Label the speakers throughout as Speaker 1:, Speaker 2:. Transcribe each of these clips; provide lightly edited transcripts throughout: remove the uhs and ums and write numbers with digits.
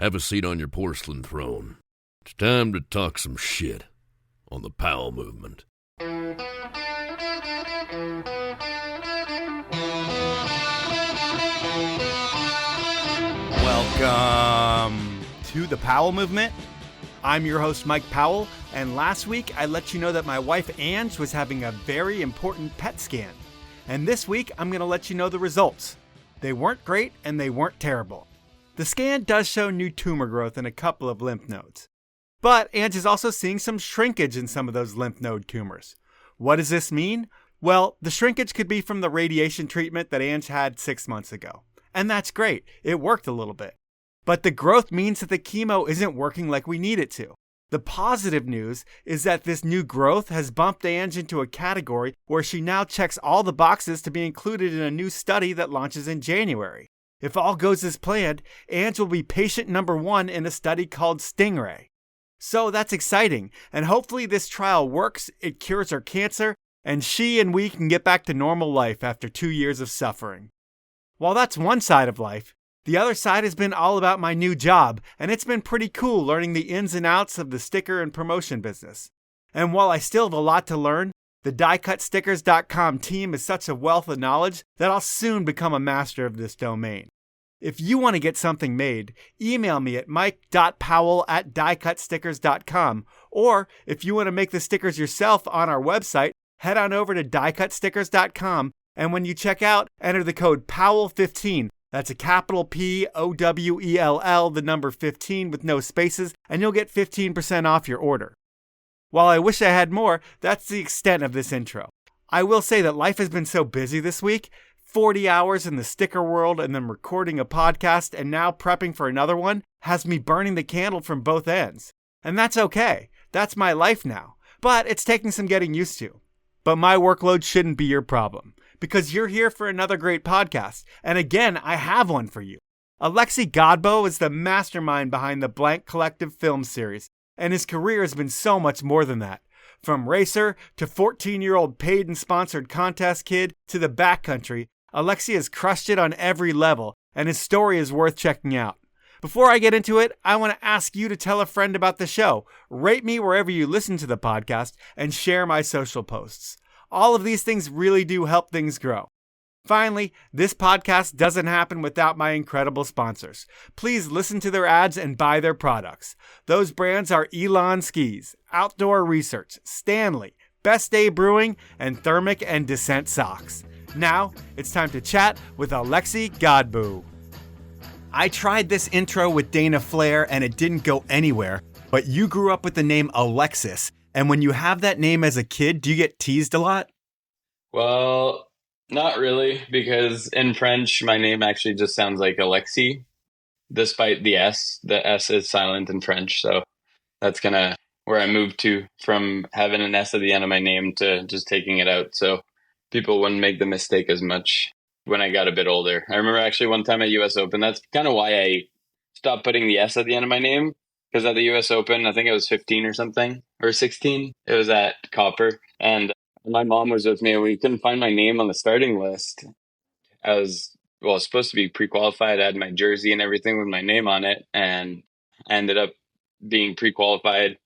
Speaker 1: Have a seat on your porcelain throne. It's time to talk some shit on the Powell Movement.
Speaker 2: Welcome to the Powell Movement. I'm your host, Mike Powell, and last week I let you know that my wife, Ange, was having a very important PET scan. And this week, I'm going to let you know the results. They weren't great, and they weren't terrible. The scan does show new tumor growth in a couple of lymph nodes. But Ange is also seeing some shrinkage in some of those lymph node tumors. What does this mean? Well, the shrinkage could be from the radiation treatment that Ange had 6 months ago. And that's great. It worked a little bit. But the growth means that the chemo isn't working like we need it to. The positive news is that this new growth has bumped Ange into a category where she now checks all the boxes to be included in a new study that launches in January. If all goes as planned, Ange will be patient number 1 in a study called Stan Rey. So that's exciting, and hopefully this trial works, it cures her cancer, and she and we can get back to normal life after 2 years of suffering. While that's one side of life, the other side has been all about my new job, and it's been pretty cool learning the ins and outs of the sticker and promotion business. And while I still have a lot to learn, the diecutstickers.com team is such a wealth of knowledge that I'll soon become a master of this domain. If you want to get something made, email me at mike.powell@diecutstickers.com, or if you want to make the stickers yourself on our website, head on over to diecutstickers.com, and when you check out, enter the code POWELL15. That's a capital Powell, the number 15 with no spaces, and you'll get 15% off your order. While I wish I had more, that's the extent of this intro. I will say that life has been so busy this week, 40 hours in the sticker world and then recording a podcast and now prepping for another one has me burning the candle from both ends. And that's okay. That's my life now. But it's taking some getting used to. But my workload shouldn't be your problem, because you're here for another great podcast. And again, I have one for you. Alexi Godbout is the mastermind behind the Blank Collective film series, and his career has been so much more than that. From racer to 14-year-old paid and sponsored contest kid to the backcountry, Alexi has crushed it on every level, and his story is worth checking out. Before I get into it, I want to ask you to tell a friend about the show, rate me wherever you listen to the podcast, and share my social posts. All of these things really do help things grow. Finally, this podcast doesn't happen without my incredible sponsors. Please listen to their ads and buy their products. Those brands are Elan Skis, Outdoor Research, Stanley, Best Day Brewing, and Thermic and Descent Socks. Now, it's time to chat with Alexi Godbout. I tried this intro with Dana Flair and it didn't go anywhere, but you grew up with the name Alexis, and when you have that name as a kid, do you get teased a lot?
Speaker 3: Well, not really, because in French, my name actually just sounds like Alexi, despite the S. The S is silent in French, so that's kind of where I moved to, from having an S at the end of my name to just taking it out, so people wouldn't make the mistake as much when I got a bit older. I remember actually one time at US Open, that's kind of why I stopped putting the S at the end of my name, because at the US Open, I think I was 15 or something, or 16. It was at Copper, and my mom was with me, and we couldn't find my name on the starting list. I was supposed to be pre-qualified. I had my jersey and everything with my name on it, and I ended up being pre-qualified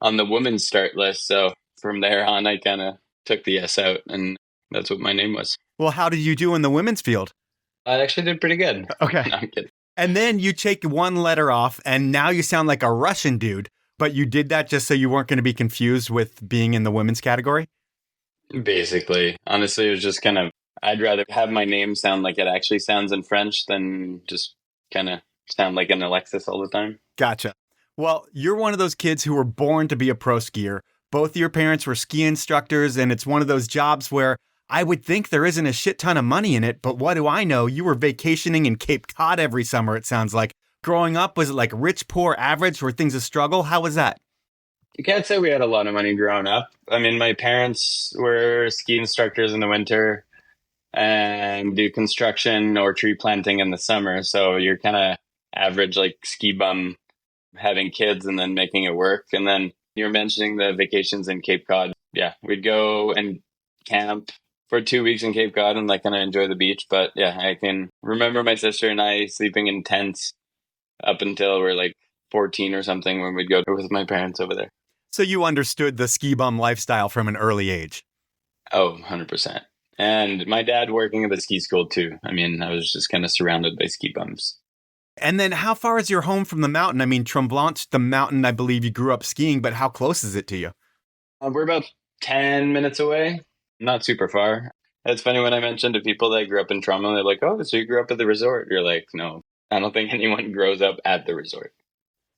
Speaker 3: on the women's start list. So from there on, I kind of took the S out, and that's what my name was.
Speaker 2: Well, how did you do in the women's field?
Speaker 3: I actually did pretty good.
Speaker 2: Okay.
Speaker 3: No, I'm kidding.
Speaker 2: And then you take one letter off, and now you sound like a Russian dude, but you did that just so you weren't going to be confused with being in the women's category?
Speaker 3: Basically. Honestly, it was just kind of, I'd rather have my name sound like it actually sounds in French than just kind of sound like an Alexis all the time.
Speaker 2: Gotcha. Well, you're one of those kids who were born to be a pro skier. Both of your parents were ski instructors, and it's one of those jobs where I would think there isn't a shit ton of money in it, but what do I know? You were vacationing in Cape Cod every summer, it sounds like. Growing up, was it like rich, poor, average? Were things a struggle? How was that?
Speaker 3: You can't say we had a lot of money growing up. I mean, my parents were ski instructors in the winter and do construction or tree planting in the summer. So you're kind of average, like ski bum, having kids and then making it work. And then you're mentioning the vacations in Cape Cod. Yeah, we'd go and camp for 2 weeks in Cape Cod and like kind of enjoy the beach. But yeah, I can remember my sister and I sleeping in tents up until we're like 14 or something when we'd go with my parents over there.
Speaker 2: So you understood the ski bum lifestyle from an early age.
Speaker 3: Oh, 100%. And my dad working at the ski school too. I mean, I was just kind of surrounded by ski bums.
Speaker 2: And then how far is your home from the mountain? I mean, Tremblant, the mountain, I believe you grew up skiing, but how close is it to you?
Speaker 3: We're about 10 minutes away. Not super far. It's funny when I mentioned to people that grew up in Toronto, they're like, oh, so you grew up at the resort? You're like, no, I don't think anyone grows up at the resort.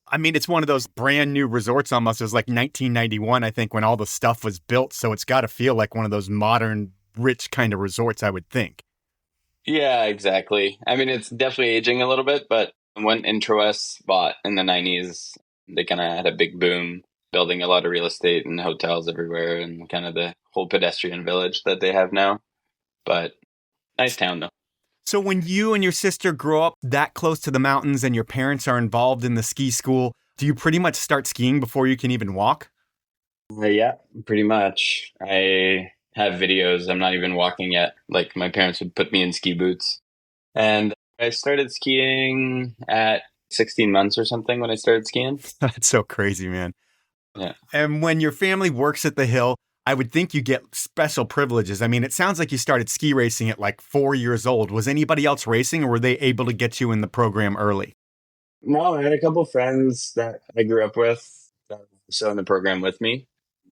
Speaker 2: I mean, it's one of those brand new resorts almost. It was like 1991, I think, when all the stuff was built. So it's got to feel like one of those modern, rich kind of resorts, I would think.
Speaker 3: Yeah, exactly. I mean, it's definitely aging a little bit, but when Intro S bought in the 90s, they kind of had a big boom, building a lot of real estate and hotels everywhere and kind of the whole pedestrian village that they have now. But nice town, though.
Speaker 2: So when you and your sister grow up that close to the mountains and your parents are involved in the ski school, do you pretty much start skiing before you can even walk?
Speaker 3: Yeah, pretty much. I have videos. I'm not even walking yet. Like my parents would put me in ski boots. And I started skiing at 16 months or something when I started skiing.
Speaker 2: That's so crazy, man.
Speaker 3: Yeah.
Speaker 2: And when your family works at the hill, I would think you get special privileges. I mean, it sounds like you started ski racing at like 4 years old. Was anybody else racing or were they able to get you in the program early?
Speaker 3: No, I had a couple friends that I grew up with that were also in the program with me.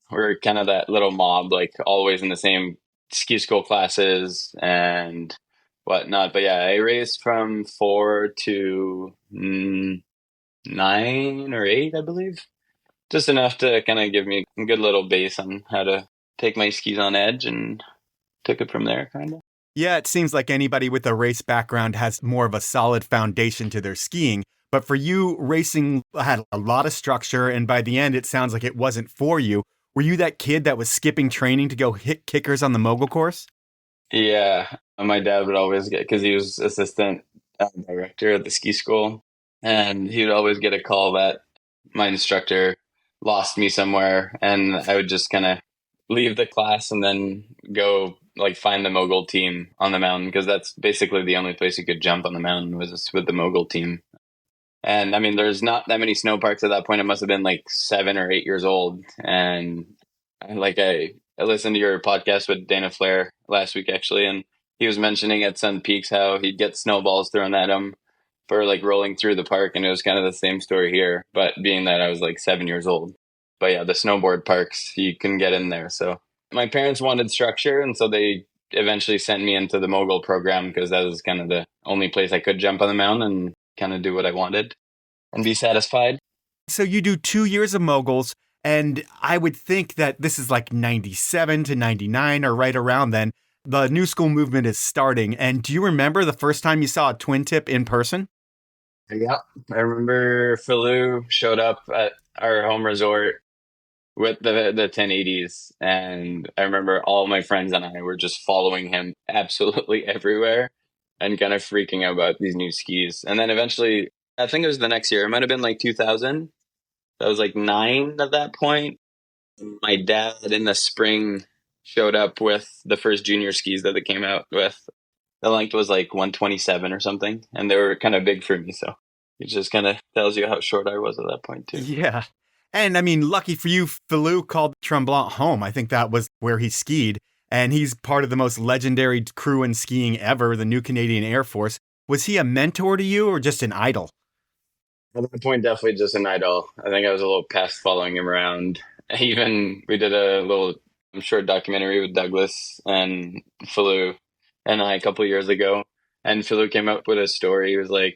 Speaker 3: We're kind of that little mob, like always in the same ski school classes and whatnot. But yeah, I raced from 4 to 9 or 8, I believe. Just enough to kind of give me a good little base on how to take my skis on edge, and took it from there, kind of.
Speaker 2: Yeah, it seems like anybody with a race background has more of a solid foundation to their skiing. But for you, racing had a lot of structure, and by the end, it sounds like it wasn't for you. Were you that kid that was skipping training to go hit kickers on the mogul course?
Speaker 3: Yeah, my dad would always get, because he was assistant director at the ski school, and he would always get a call that my instructor lost me somewhere, and I would just kind of leave the class and then go like find the mogul team on the mountain, because that's basically the only place you could jump on the mountain was with the mogul team. And I mean, there's not that many snow parks at that point. It must have been like 7 or 8 years old. And I listened to your podcast with Dana Flair last week, actually, and he was mentioning at Sun Peaks how he'd get snowballs thrown at him for like rolling through the park. And it was kind of the same story here, but being that I was like 7 years old. But yeah, the snowboard parks, you can get in there. So my parents wanted structure, and so they eventually sent me into the mogul program, because that was kind of the only place I could jump on the mountain and kind of do what I wanted and be satisfied.
Speaker 2: So you do 2 years of moguls, and I would think that this is like 97 to 99 or right around then. The new school movement is starting. And do you remember the first time you saw a twin tip in person?
Speaker 3: Yeah, I remember Philou showed up at our home resort with the 1080s, and I remember all my friends and I were just following him absolutely everywhere and kind of freaking out about these new skis. And then eventually, I think it was the next year, it might have been like 2000. I was like 9 at that point. My dad in the spring showed up with the first junior skis that they came out with. The length was like 127 or something, and they were kind of big for me. So it just kind of tells you how short I was at that point too.
Speaker 2: Yeah. And I mean, lucky for you, Philou called Tremblant home. I think that was where he skied. And he's part of the most legendary crew in skiing ever, the New Canadian Air Force. Was he a mentor to you or just an idol?
Speaker 3: At that point, definitely just an idol. I think I was a little past following him around. Even we did a little short documentary with Douglas and Philou and I a couple of years ago. And Philou came up with a story. He was like,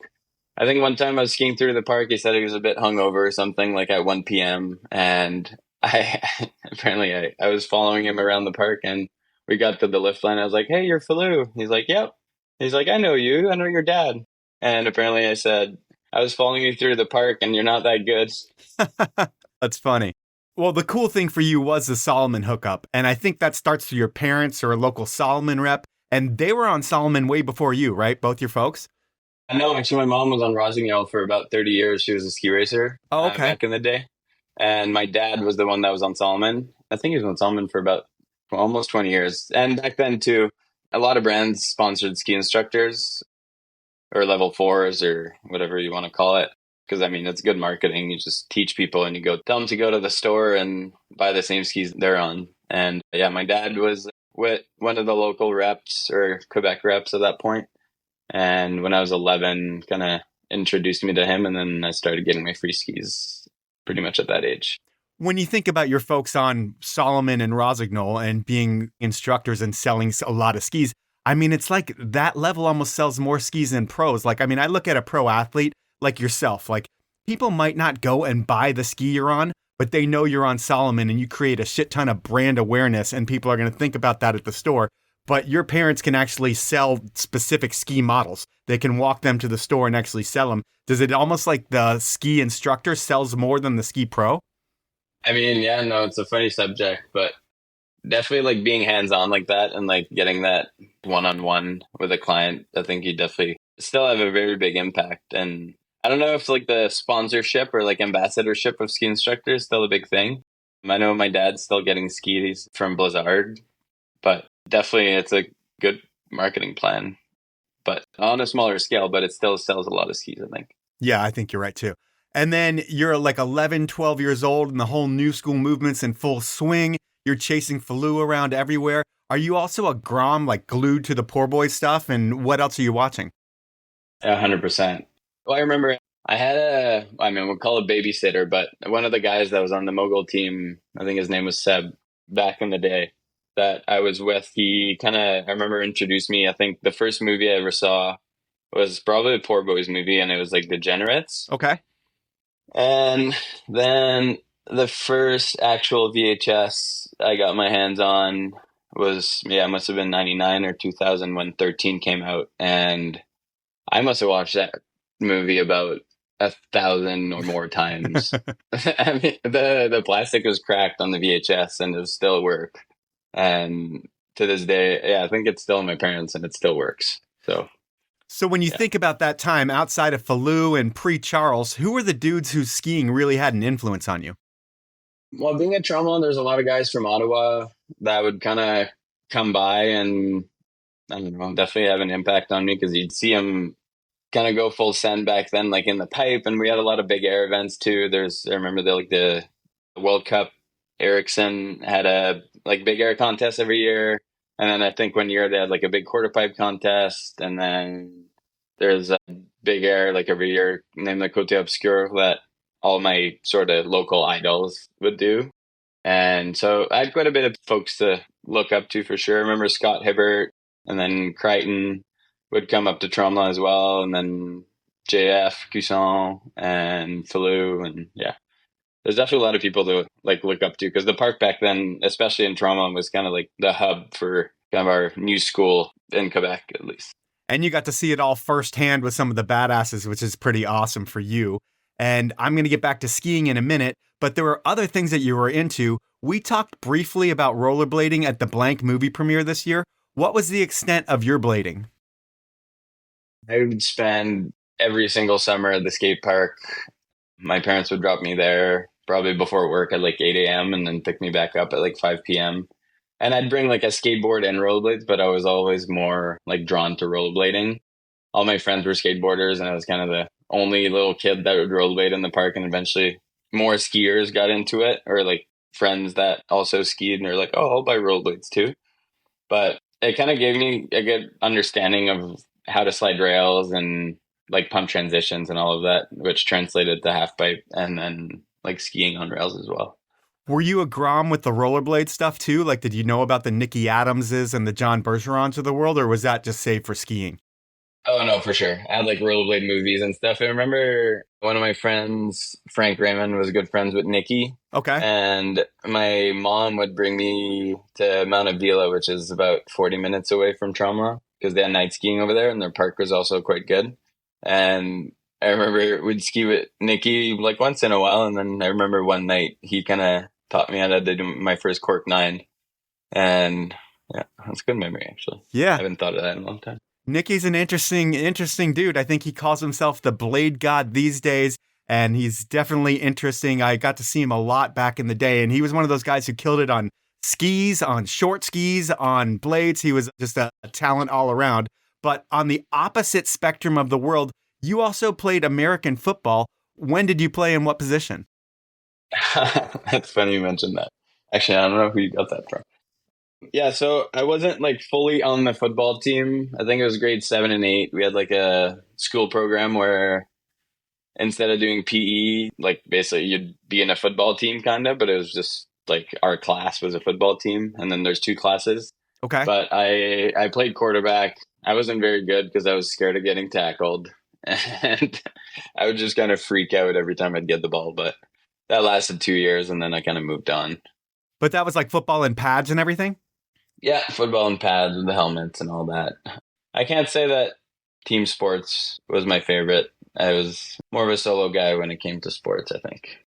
Speaker 3: I think one time I was skiing through the park, he said he was a bit hungover or something, like at 1 p.m. And I was following him around the park, and we got to the lift line. I was like, hey, you're Philou. He's like, yep. He's like, I know you. I know your dad. And apparently I said, I was following you through the park and you're not that good.
Speaker 2: That's funny. Well, the cool thing for you was the Solomon hookup. And I think that starts through your parents or a local Solomon rep. And they were on Solomon way before you, right? Both your folks?
Speaker 3: I know. Actually, my mom was on Rossignol for about 30 years. She was a ski racer back in the day. And my dad was the one that was on Solomon. I think he was on Solomon for about almost 20 years. And back then, too, a lot of brands sponsored ski instructors or level 4s or whatever you want to call it. because I mean, it's good marketing. You just teach people and you go tell them to go to the store and buy the same skis they're on. And yeah, my dad was with one of the local reps or Quebec reps at that point. And when I was 11, kind of introduced me to him. And then I started getting my free skis pretty much at that age.
Speaker 2: When you think about your folks on Solomon and Rossignol and being instructors and selling a lot of skis, I mean, it's like that level almost sells more skis than pros. Like, I mean, I look at a pro athlete like yourself, like people might not go and buy the ski you're on, but they know you're on Solomon and you create a shit ton of brand awareness and people are going to think about that at the store. But your parents can actually sell specific ski models. They can walk them to the store and actually sell them. Does it almost like the ski instructor sells more than the ski pro?
Speaker 3: I mean, yeah, no, it's a funny subject, but definitely like being hands-on like that and like getting that one-on-one with a client, I think you definitely still have a very big impact. And I don't know if like the sponsorship or like ambassadorship of ski instructors is still a big thing. I know my dad's still getting skis from Blizzard, but definitely it's a good marketing plan, but on a smaller scale, but it still sells a lot of skis, I think.
Speaker 2: Yeah, I think you're right too. And then you're like 11, 12 years old and the whole new school movement's in full swing. You're chasing Philou around everywhere. Are you also a Grom, like glued to the poor boy stuff? And what else are you watching?
Speaker 3: 100%. Well, I remember we'll call it babysitter, but one of the guys that was on the mogul team, I think his name was Seb, back in the day that I was with, I remember introduced me. I think the first movie I ever saw was probably a Poor Boys movie, and it was like Degenerates.
Speaker 2: Okay.
Speaker 3: And then the first actual VHS I got my hands on was, it must have been 99 or 2000 when 13 came out. And I must have watched that movie about 1,000 or more times. I mean, the plastic was cracked on the VHS and it still worked. And to this day, I think it's still in my parents and it still works. So
Speaker 2: when you think about that time outside of Philou and pre-Charles, who were the dudes whose skiing really had an influence on you?
Speaker 3: Well, being at Tremblant, there's a lot of guys from Ottawa that would kind of come by and, I don't know, definitely have an impact on me because you'd see them kind of go full send back then, like in the pipe. And we had a lot of big air events too. I remember the World Cup, Ericsson had a like big air contest every year. And then I think one year they had like a big quarter pipe contest. And then there's a big air like every year named the Côte Obscure that all my sort of local idols would do. And so I had quite a bit of folks to look up to for sure. I remember Scott Hibbert and then Crichton would come up to Tremblant as well. And then JF, Cusson and Philou. And yeah, there's definitely a lot of people to like look up to because the park back then, especially in Tremblant, was kind of like the hub for kind of our new school in Quebec, at least.
Speaker 2: And you got to see it all firsthand with some of the badasses, which is pretty awesome for you. And I'm going to get back to skiing in a minute, but there were other things that you were into. We talked briefly about rollerblading at the Blank movie premiere this year. What was the extent of your blading?
Speaker 3: I would spend every single summer at the skate park. My parents would drop me there probably before work at like 8 a.m. and then pick me back up at like 5 p.m. And I'd bring like a skateboard and rollerblades, but I was always more like drawn to rollerblading. All my friends were skateboarders and I was kind of the only little kid that would rollerblade in the park, and eventually more skiers got into it, or like friends that also skied and they're like, oh, I'll buy rollerblades too. But it kind of gave me a good understanding of how to slide rails and like pump transitions and all of that, which translated to half pipe and then like skiing on rails as well.
Speaker 2: Were you a Grom with the rollerblade stuff too? Like, did you know about the Nicky Adamses and the John Bergerons of the world, or was that just saved for skiing?
Speaker 3: Oh, no, for sure. I had like rollerblade movies and stuff. I remember one of my friends, Frank Raymond, was good friends with Nicky.
Speaker 2: Okay.
Speaker 3: And my mom would bring me to Mount Avila, which is about 40 minutes away from Tremblant, because they had night skiing over there and their park was also quite good. And I remember we'd ski with Nicky like once in a while. And then I remember one night he kind of taught me how to do my first cork 9. And yeah, that's a good memory, actually.
Speaker 2: Yeah.
Speaker 3: I haven't thought of that in a long time.
Speaker 2: Nicky's an interesting dude. I think he calls himself the Blade God these days, and he's definitely interesting. I got to see him a lot back in the day, and he was one of those guys who killed it on skis, on short skis, on blades. He was just a talent all around. But on the opposite spectrum of the world, you also played American football. when did you play in what position?
Speaker 3: That's funny you mentioned that. Actually, I don't know who you got that from. Yeah, so I wasn't like fully on the football team. I think it was grade 7 and 8. We had like a school program where instead of doing PE, like basically you'd be in a football team kind of, but it was just like our class was a football team, and then there's 2 classes.
Speaker 2: Okay.
Speaker 3: But I played quarterback. I wasn't very good because I was scared of getting tackled, and I would just kind of freak out every time I'd get the ball. But that lasted 2 years, and then I kind of moved on.
Speaker 2: But that was like football and pads and everything?
Speaker 3: Yeah, football and pads and the helmets and all that. I can't say that team sports was my favorite. I was more of a solo guy when it came to sports, I think.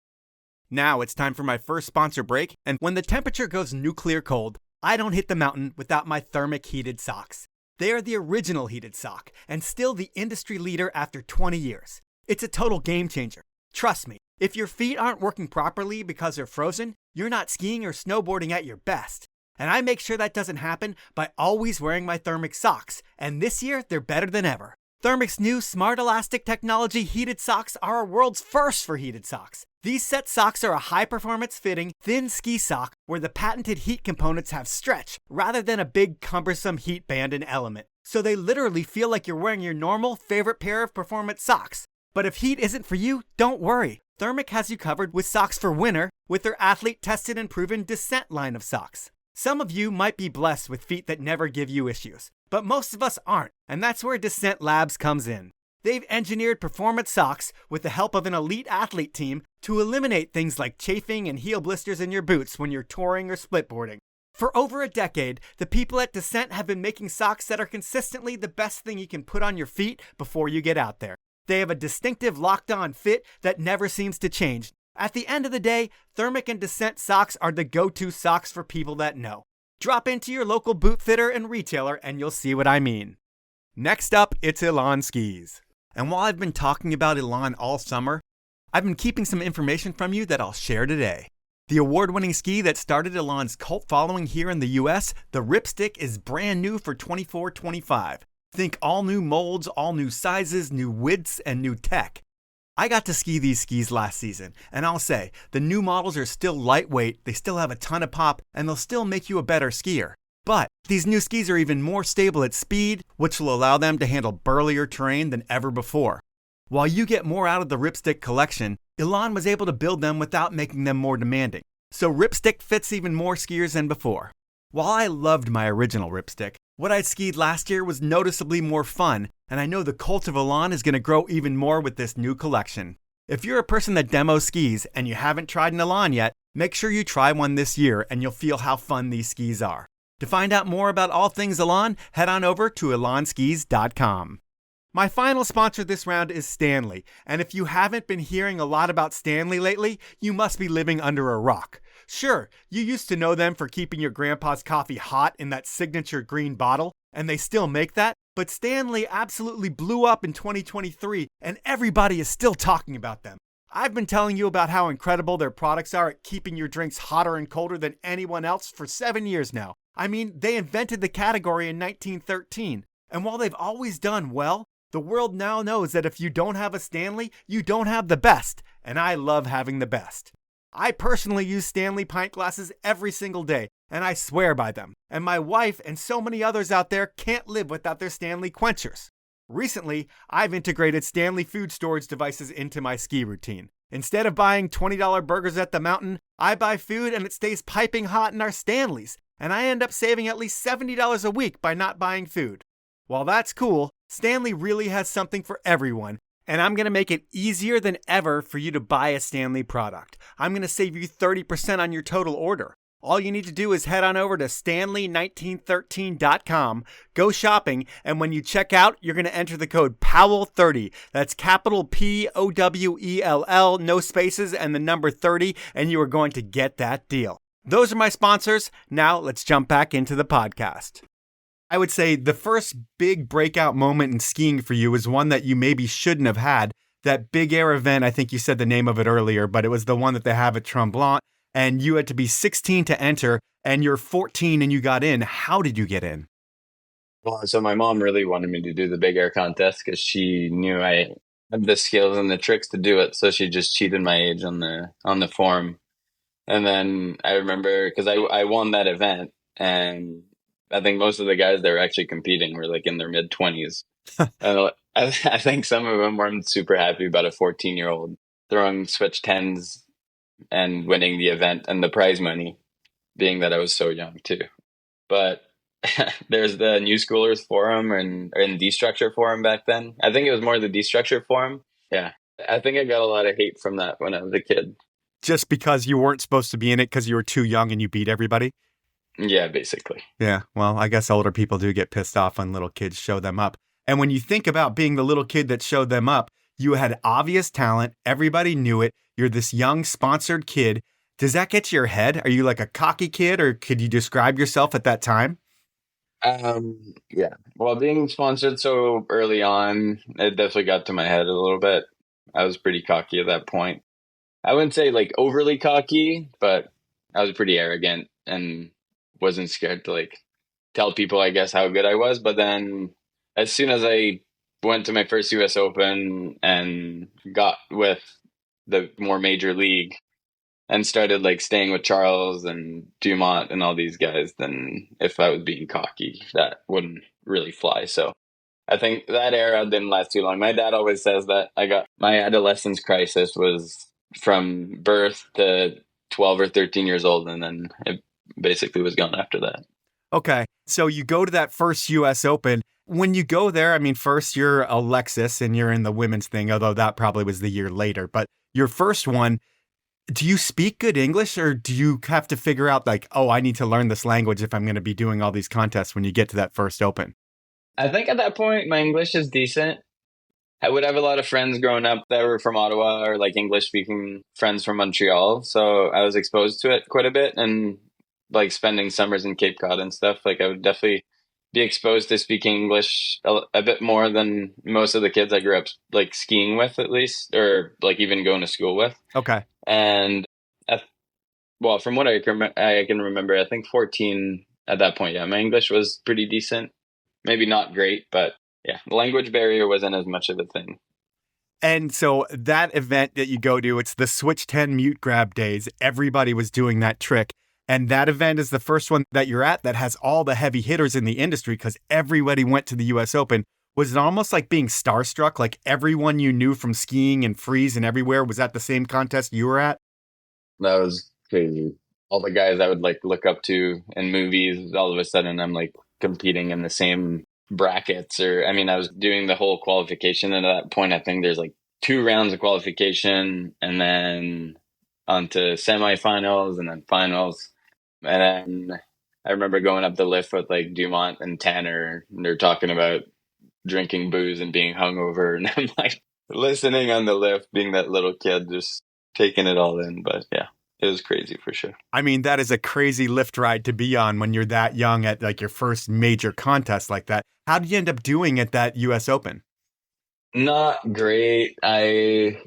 Speaker 2: Now it's time for my first sponsor break, and when the temperature goes nuclear cold, I don't hit the mountain without my thermic heated socks. They are the original heated sock, and still the industry leader after 20 years. It's a total game changer. Trust me, if your feet aren't working properly because they're frozen, you're not skiing or snowboarding at your best. And I make sure that doesn't happen by always wearing my thermic socks, and this year they're better than ever. Thermic's new Smart Elastic Technology heated socks are a world's first for heated socks. These set socks are a high-performance fitting, thin ski sock where the patented heat components have stretch rather than a big, cumbersome heat band and element. So they literally feel like you're wearing your normal favorite pair of performance socks. But if heat isn't for you, don't worry. Thermic has you covered with socks for winter with their athlete-tested and proven Descent line of socks. Some of you might be blessed with feet that never give you issues, but most of us aren't, and that's where Descent Labs comes in. They've engineered performance socks with the help of an elite athlete team to eliminate things like chafing and heel blisters in your boots when you're touring or splitboarding. For over a decade, the people at Descent have been making socks that are consistently the best thing you can put on your feet before you get out there. They have a distinctive locked-on fit that never seems to change. At the end of the day, Thermic and Descent socks are the go-to socks for people that know. Drop into your local boot fitter and retailer and you'll see what I mean. Next up, it's Elan Skis. And while I've been talking about Elan all summer, I've been keeping some information from you that I'll share today. The award-winning ski that started Elan's cult following here in the US, the Ripstick, is brand new for 24-25. Think all new molds, all new sizes, new widths, and new tech. I got to ski these skis last season, and I'll say, the new models are still lightweight, they still have a ton of pop, and they'll still make you a better skier. But these new skis are even more stable at speed, which will allow them to handle burlier terrain than ever before. While you get more out of the Ripstick collection, Elan was able to build them without making them more demanding. So Ripstick fits even more skiers than before. While I loved my original Ripstick, what I skied last year was noticeably more fun, and I know the cult of Elan is going to grow even more with this new collection. If you're a person that demo skis and you haven't tried an Elan yet, make sure you try one this year and you'll feel how fun these skis are. To find out more about all things Elan, head on over to elanskis.com. My final sponsor this round is Stanley, and if you haven't been hearing a lot about Stanley lately, you must be living under a rock. Sure, you used to know them for keeping your grandpa's coffee hot in that signature green bottle, and they still make that, but Stanley absolutely blew up in 2023, and everybody is still talking about them. I've been telling you about how incredible their products are at keeping your drinks hotter and colder than anyone else for 7 years now. I mean, they invented the category in 1913, and while they've always done well, the world now knows that if you don't have a Stanley, you don't have the best, and I love having the best. I personally use Stanley pint glasses every single day, and I swear by them. And my wife and so many others out there can't live without their Stanley quenchers. Recently, I've integrated Stanley food storage devices into my ski routine. Instead of buying $20 burgers at the mountain, I buy food and it stays piping hot in our Stanleys, and I end up saving at least $70 a week by not buying food. While that's cool, Stanley really has something for everyone, and I'm going to make it easier than ever for you to buy a Stanley product. I'm going to save you 30% on your total order. All you need to do is head on over to stanley1913.com, go shopping, and when you check out, you're going to enter the code POWELL30. That's capital Powell, no spaces, and the number 30, and you are going to get that deal. Those are my sponsors. Now let's jump back into the podcast. I would say the first big breakout moment in skiing for you is one that you maybe shouldn't have had. That big air event, I think you said the name of it earlier, but it was the one that they have at Tremblant, and you had to be 16 to enter, and you're 14 and you got in. How did you get in?
Speaker 3: Well, so my mom really wanted me to do the big air contest because she knew I have the skills and the tricks to do it. So she just cheated my age on the form. And then I remember because I won that event, and I think most of the guys that were actually competing were like in their mid-20s. And I think some of them weren't super happy about a 14-year-old throwing switch tens and winning the event, and the prize money being that I was so young too. But there's the New Schoolers forum and D-Structure forum back then. I think it was more the D-Structure forum. Yeah. I think I got a lot of hate from that when I was a kid.
Speaker 2: Just because you weren't supposed to be in it because you were too young and you beat everybody?
Speaker 3: Yeah, basically.
Speaker 2: Yeah, well, I guess older people do get pissed off when little kids show them up. And when you think about being the little kid that showed them up, you had obvious talent. Everybody knew it. You're this young, sponsored kid. Does that get to your head? Are you like a cocky kid, or could you describe yourself at that time?
Speaker 3: Yeah. Well, being sponsored so early on, it definitely got to my head a little bit. I was pretty cocky at that point. I wouldn't say like overly cocky, but I was pretty arrogant and wasn't scared to like tell people, I guess, how good I was. But then as soon as I went to my first US Open and got with the more major league and started like staying with Charles and Dumont and all these guys, then if I was being cocky, that wouldn't really fly. So I think that era didn't last too long. My dad always says that I got my adolescence crisis was from birth to 12 or 13 years old, and then it basically was gone after that.
Speaker 2: Okay, so you go to that first US Open. When you go there, I mean, first you're Alexis and you're in the women's thing, although that probably was the year later. But your first one, do you speak good English, or do you have to figure out like, oh, I need to learn this language if I'm going to be doing all these contests when you get to that first Open?
Speaker 3: I think at that point, my English is decent. I would have a lot of friends growing up that were from Ottawa or like English speaking friends from Montreal. So I was exposed to it quite a bit, and like spending summers in Cape Cod and stuff. Like I would definitely be exposed to speaking English a bit more than most of the kids I grew up like skiing with, at least, or like even going to school with.
Speaker 2: Okay.
Speaker 3: And well, from what I can remember, I think 14 at that point. Yeah, my English was pretty decent. Maybe not great, but yeah, the language barrier wasn't as much of a thing.
Speaker 2: And so that event that you go to, it's the Switch 10 mute grab days. Everybody was doing that trick. And that event is the first one that you're at that has all the heavy hitters in the industry because everybody went to the US Open. Was it almost like being starstruck? Like everyone you knew from skiing and freeze and everywhere was at the same contest you were at?
Speaker 3: That was crazy. All the guys I would like look up to in movies, all of a sudden I'm like competing in the same brackets. Or I mean, I was doing the whole qualification, and at that point I think there's like 2 rounds of qualification and then onto semifinals and then finals. And then I remember going up the lift with like Dumont and Tanner, and they're talking about drinking booze and being hungover, and I'm like listening on the lift, being that little kid, just taking it all in. But yeah, it was crazy for sure.
Speaker 2: I mean, that is a crazy lift ride to be on when you're that young at like your first major contest like that. How did you end up doing at that US Open?
Speaker 3: Not great. I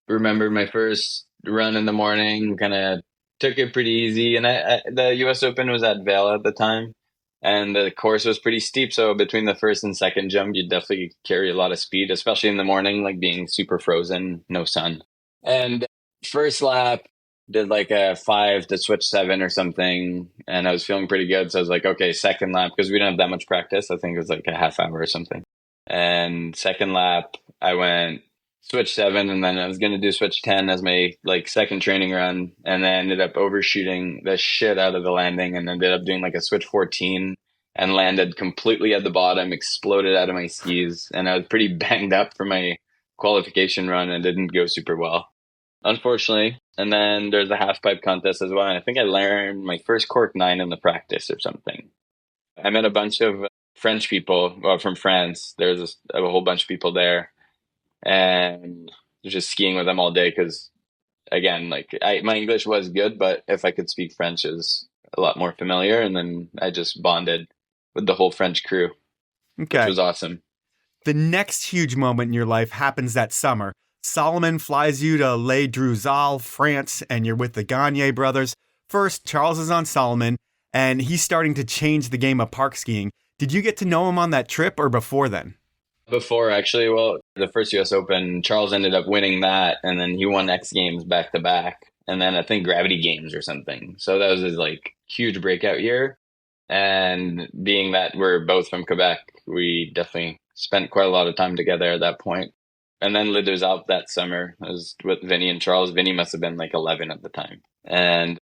Speaker 3: remember my first run in the morning, kind of took it pretty easy. And the US Open was at Vale at the time, and the course was pretty steep. So between the first and second jump, you definitely carry a lot of speed, especially in the morning, like being super frozen, no sun. And first lap, did like a 5 to switch 7 or something, and I was feeling pretty good. So I was like, okay, second lap, because we didn't have that much practice. I think it was like a half hour or something. And second lap, I went switch 7, and then I was going to do switch 10 as my like second training run, and then ended up overshooting the shit out of the landing and ended up doing like a switch 14 and landed completely at the bottom, exploded out of my skis, and I was pretty banged up for my qualification run and didn't go super well, unfortunately. And then there's a half pipe contest as well, and I think I learned my first cork 9 in the practice or something. I met a bunch of French people, well, from France. There's a whole bunch of people there, and just skiing with them all day because, again, like my English was good, but if I could speak French, it was a lot more familiar. And then I just bonded with the whole French crew, which was awesome.
Speaker 2: The next huge moment in your life happens that summer. Solomon flies you to Les Drouzal, France, and you're with the Gagnier brothers. First, Charles is on Solomon, and he's starting to change the game of park skiing. Did you get to know him on that trip or before then?
Speaker 3: Before, actually, well, the first US Open, Charles ended up winning that, and then he won X Games back to back, and then I think Gravity Games or something. So that was his like huge breakout year. And being that we're both from Quebec, we definitely spent quite a lot of time together at that point. And then lived was out that summer. I was with Vinny and Charles. Vinny must have been like 11 at the time. And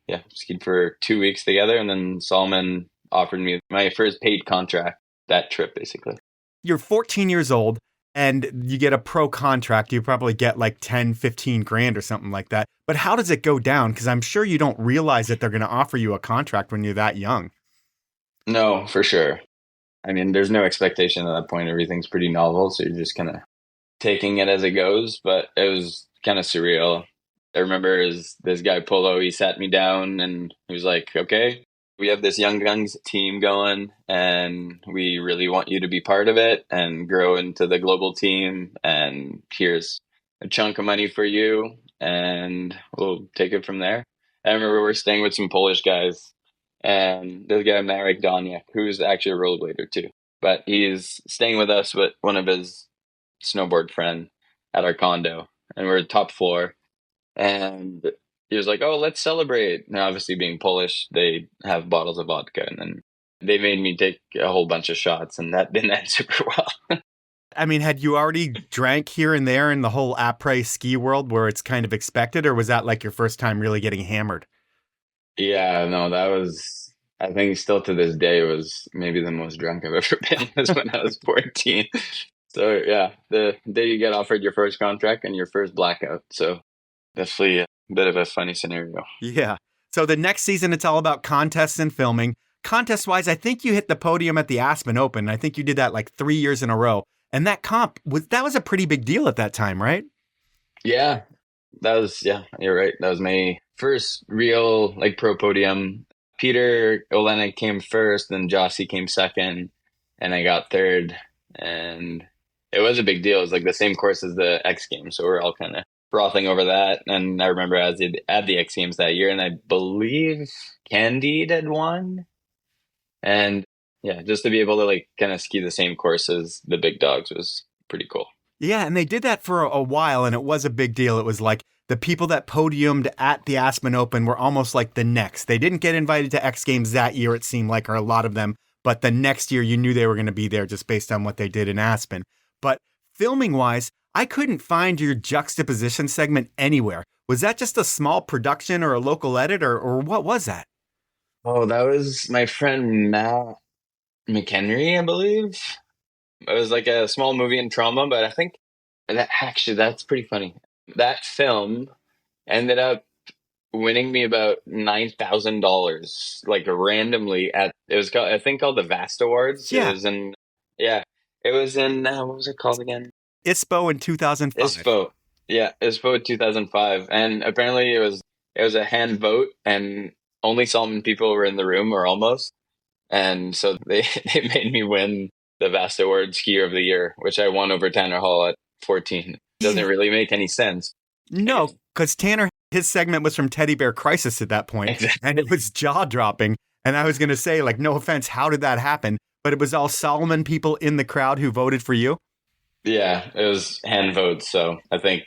Speaker 3: yeah, skied for 2 weeks together. And then Solomon offered me my first paid contract that trip, basically.
Speaker 2: You're 14 years old and you get a pro contract. You probably get like 10, 15 grand or something like that. But how does it go down? Because I'm sure you don't realize that they're going to offer you a contract when you're that young.
Speaker 3: No, for sure. I mean, there's no expectation at that point. Everything's pretty novel. So you're just kind of taking it as it goes. But it was kind of surreal. I remember this guy, Polo, he sat me down and he was like, okay, we have this Young Guns team going and we really want you to be part of it and grow into the global team. And here's a chunk of money for you and we'll take it from there. I remember we're staying with some Polish guys and this guy, Marek Doniak, who's actually a rollerblader too, but he's staying with us with one of his snowboard friend at our condo and we're top floor. And he was like, oh, let's celebrate. And obviously being Polish, they have bottles of vodka. And then they made me take a whole bunch of shots and that didn't end super well.
Speaker 2: I mean, had you already drank here and there in the whole après ski world where it's kind of expected, or was that like your first time really getting hammered?
Speaker 3: Yeah, no, that was, I think still to this day was maybe the most drunk I've ever been was when I was 14. So yeah, the day you get offered your first contract and your first blackout. So definitely a bit of a funny scenario.
Speaker 2: Yeah. So the next season, it's all about contests and filming. Contest-wise, I think you hit the podium at the Aspen Open. I think you did that like 3 years in a row. And that was a pretty big deal at that time, right?
Speaker 3: Yeah, yeah, you're right. That was my first real like pro podium. Peter Olenek came first, then Jossie came second, and I got third. And it was a big deal. It was like the same course as the X Games, so we're all kind of frothing over that. And I remember I was at the X Games that year, and I believe Candide had won. And yeah, just to be able to like kind of ski the same course as the big dogs was pretty cool.
Speaker 2: Yeah, and they did that for a while, and it was a big deal. It was like the people that podiumed at the Aspen Open were almost like the next. They didn't get invited to X Games that year, it seemed like, or a lot of them. But the next year, you knew they were going to be there just based on what they did in Aspen. But filming-wise, I couldn't find your juxtaposition segment anywhere. Was that just a small production or a local edit, or what was that?
Speaker 3: Oh, that was my friend Matt McHenry, I believe. It was like a small movie in Trauma, but I think that's pretty funny. That film ended up winning me about $9,000, like randomly it was called, I think called the Vast Awards.
Speaker 2: Yeah.
Speaker 3: It was in what was it called again?
Speaker 2: ISPO in 2005.
Speaker 3: ISPO. Yeah, ISPO 2005. And apparently it was a hand vote and only Solomon people were in the room or almost. And so they made me win the Vast Award Skier of the Year, which I won over Tanner Hall at 14. Doesn't really make any sense.
Speaker 2: No, because Tanner, his segment was from Teddy Bear Crisis at that point,
Speaker 3: Exactly.
Speaker 2: And it was jaw-dropping. And I was going to say, like, no offense, how did that happen? But it was all Solomon people in the crowd who voted for you?
Speaker 3: Yeah, it was hand votes, so I think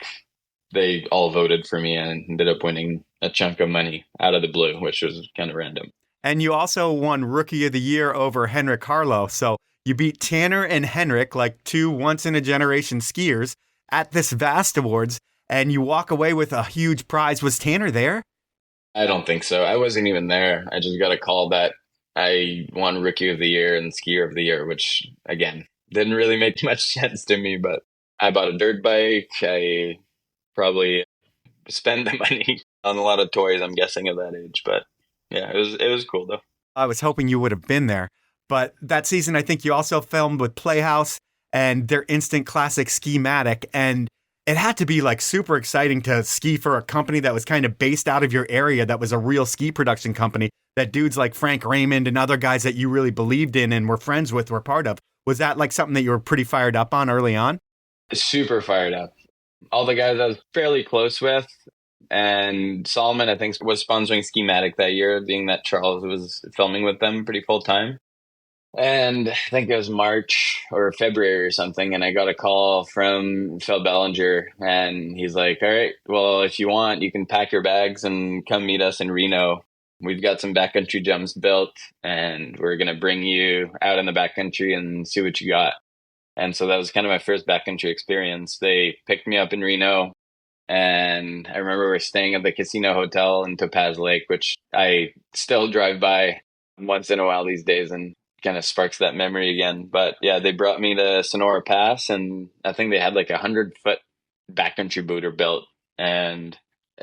Speaker 3: they all voted for me and ended up winning a chunk of money out of the blue, which was kind of random.
Speaker 2: And you also won Rookie of the Year over Henrik Harlow. So you beat Tanner and Henrik, like two once-in-a-generation skiers, at this Vast Awards, and you walk away with a huge prize. Was Tanner there?
Speaker 3: I don't think so. I wasn't even there. I just got a call that I won Rookie of the Year and Skier of the Year, which, again, didn't really make much sense to me, but I bought a dirt bike. I probably spent the money on a lot of toys, I'm guessing, at that age. But yeah, it was cool, though.
Speaker 2: I was hoping you would have been there. But that season, I think you also filmed with Playhouse and their instant classic Skimatic. And it had to be like super exciting to ski for a company that was kind of based out of your area, that was a real ski production company, that dudes like Frank Raymond and other guys that you really believed in and were friends with were part of. Was that like something that you were pretty fired up on early on?
Speaker 3: Super fired up. All the guys I was fairly close with, and Solomon, I think, was sponsoring Skimatic that year, being that Charles was filming with them pretty full time. And I think it was March or February or something. And I got a call from Phil Bellinger, and he's like, all right, well, if you want, you can pack your bags and come meet us in Reno. We've got some backcountry jumps built, and we're going to bring you out in the backcountry and see what you got. And so that was kind of my first backcountry experience. They picked me up in Reno, and I remember we're staying at the Casino Hotel in Topaz Lake, which I still drive by once in a while these days and kind of sparks that memory again. But yeah, they brought me to Sonora Pass, and I think they had like 100-foot backcountry booter built. And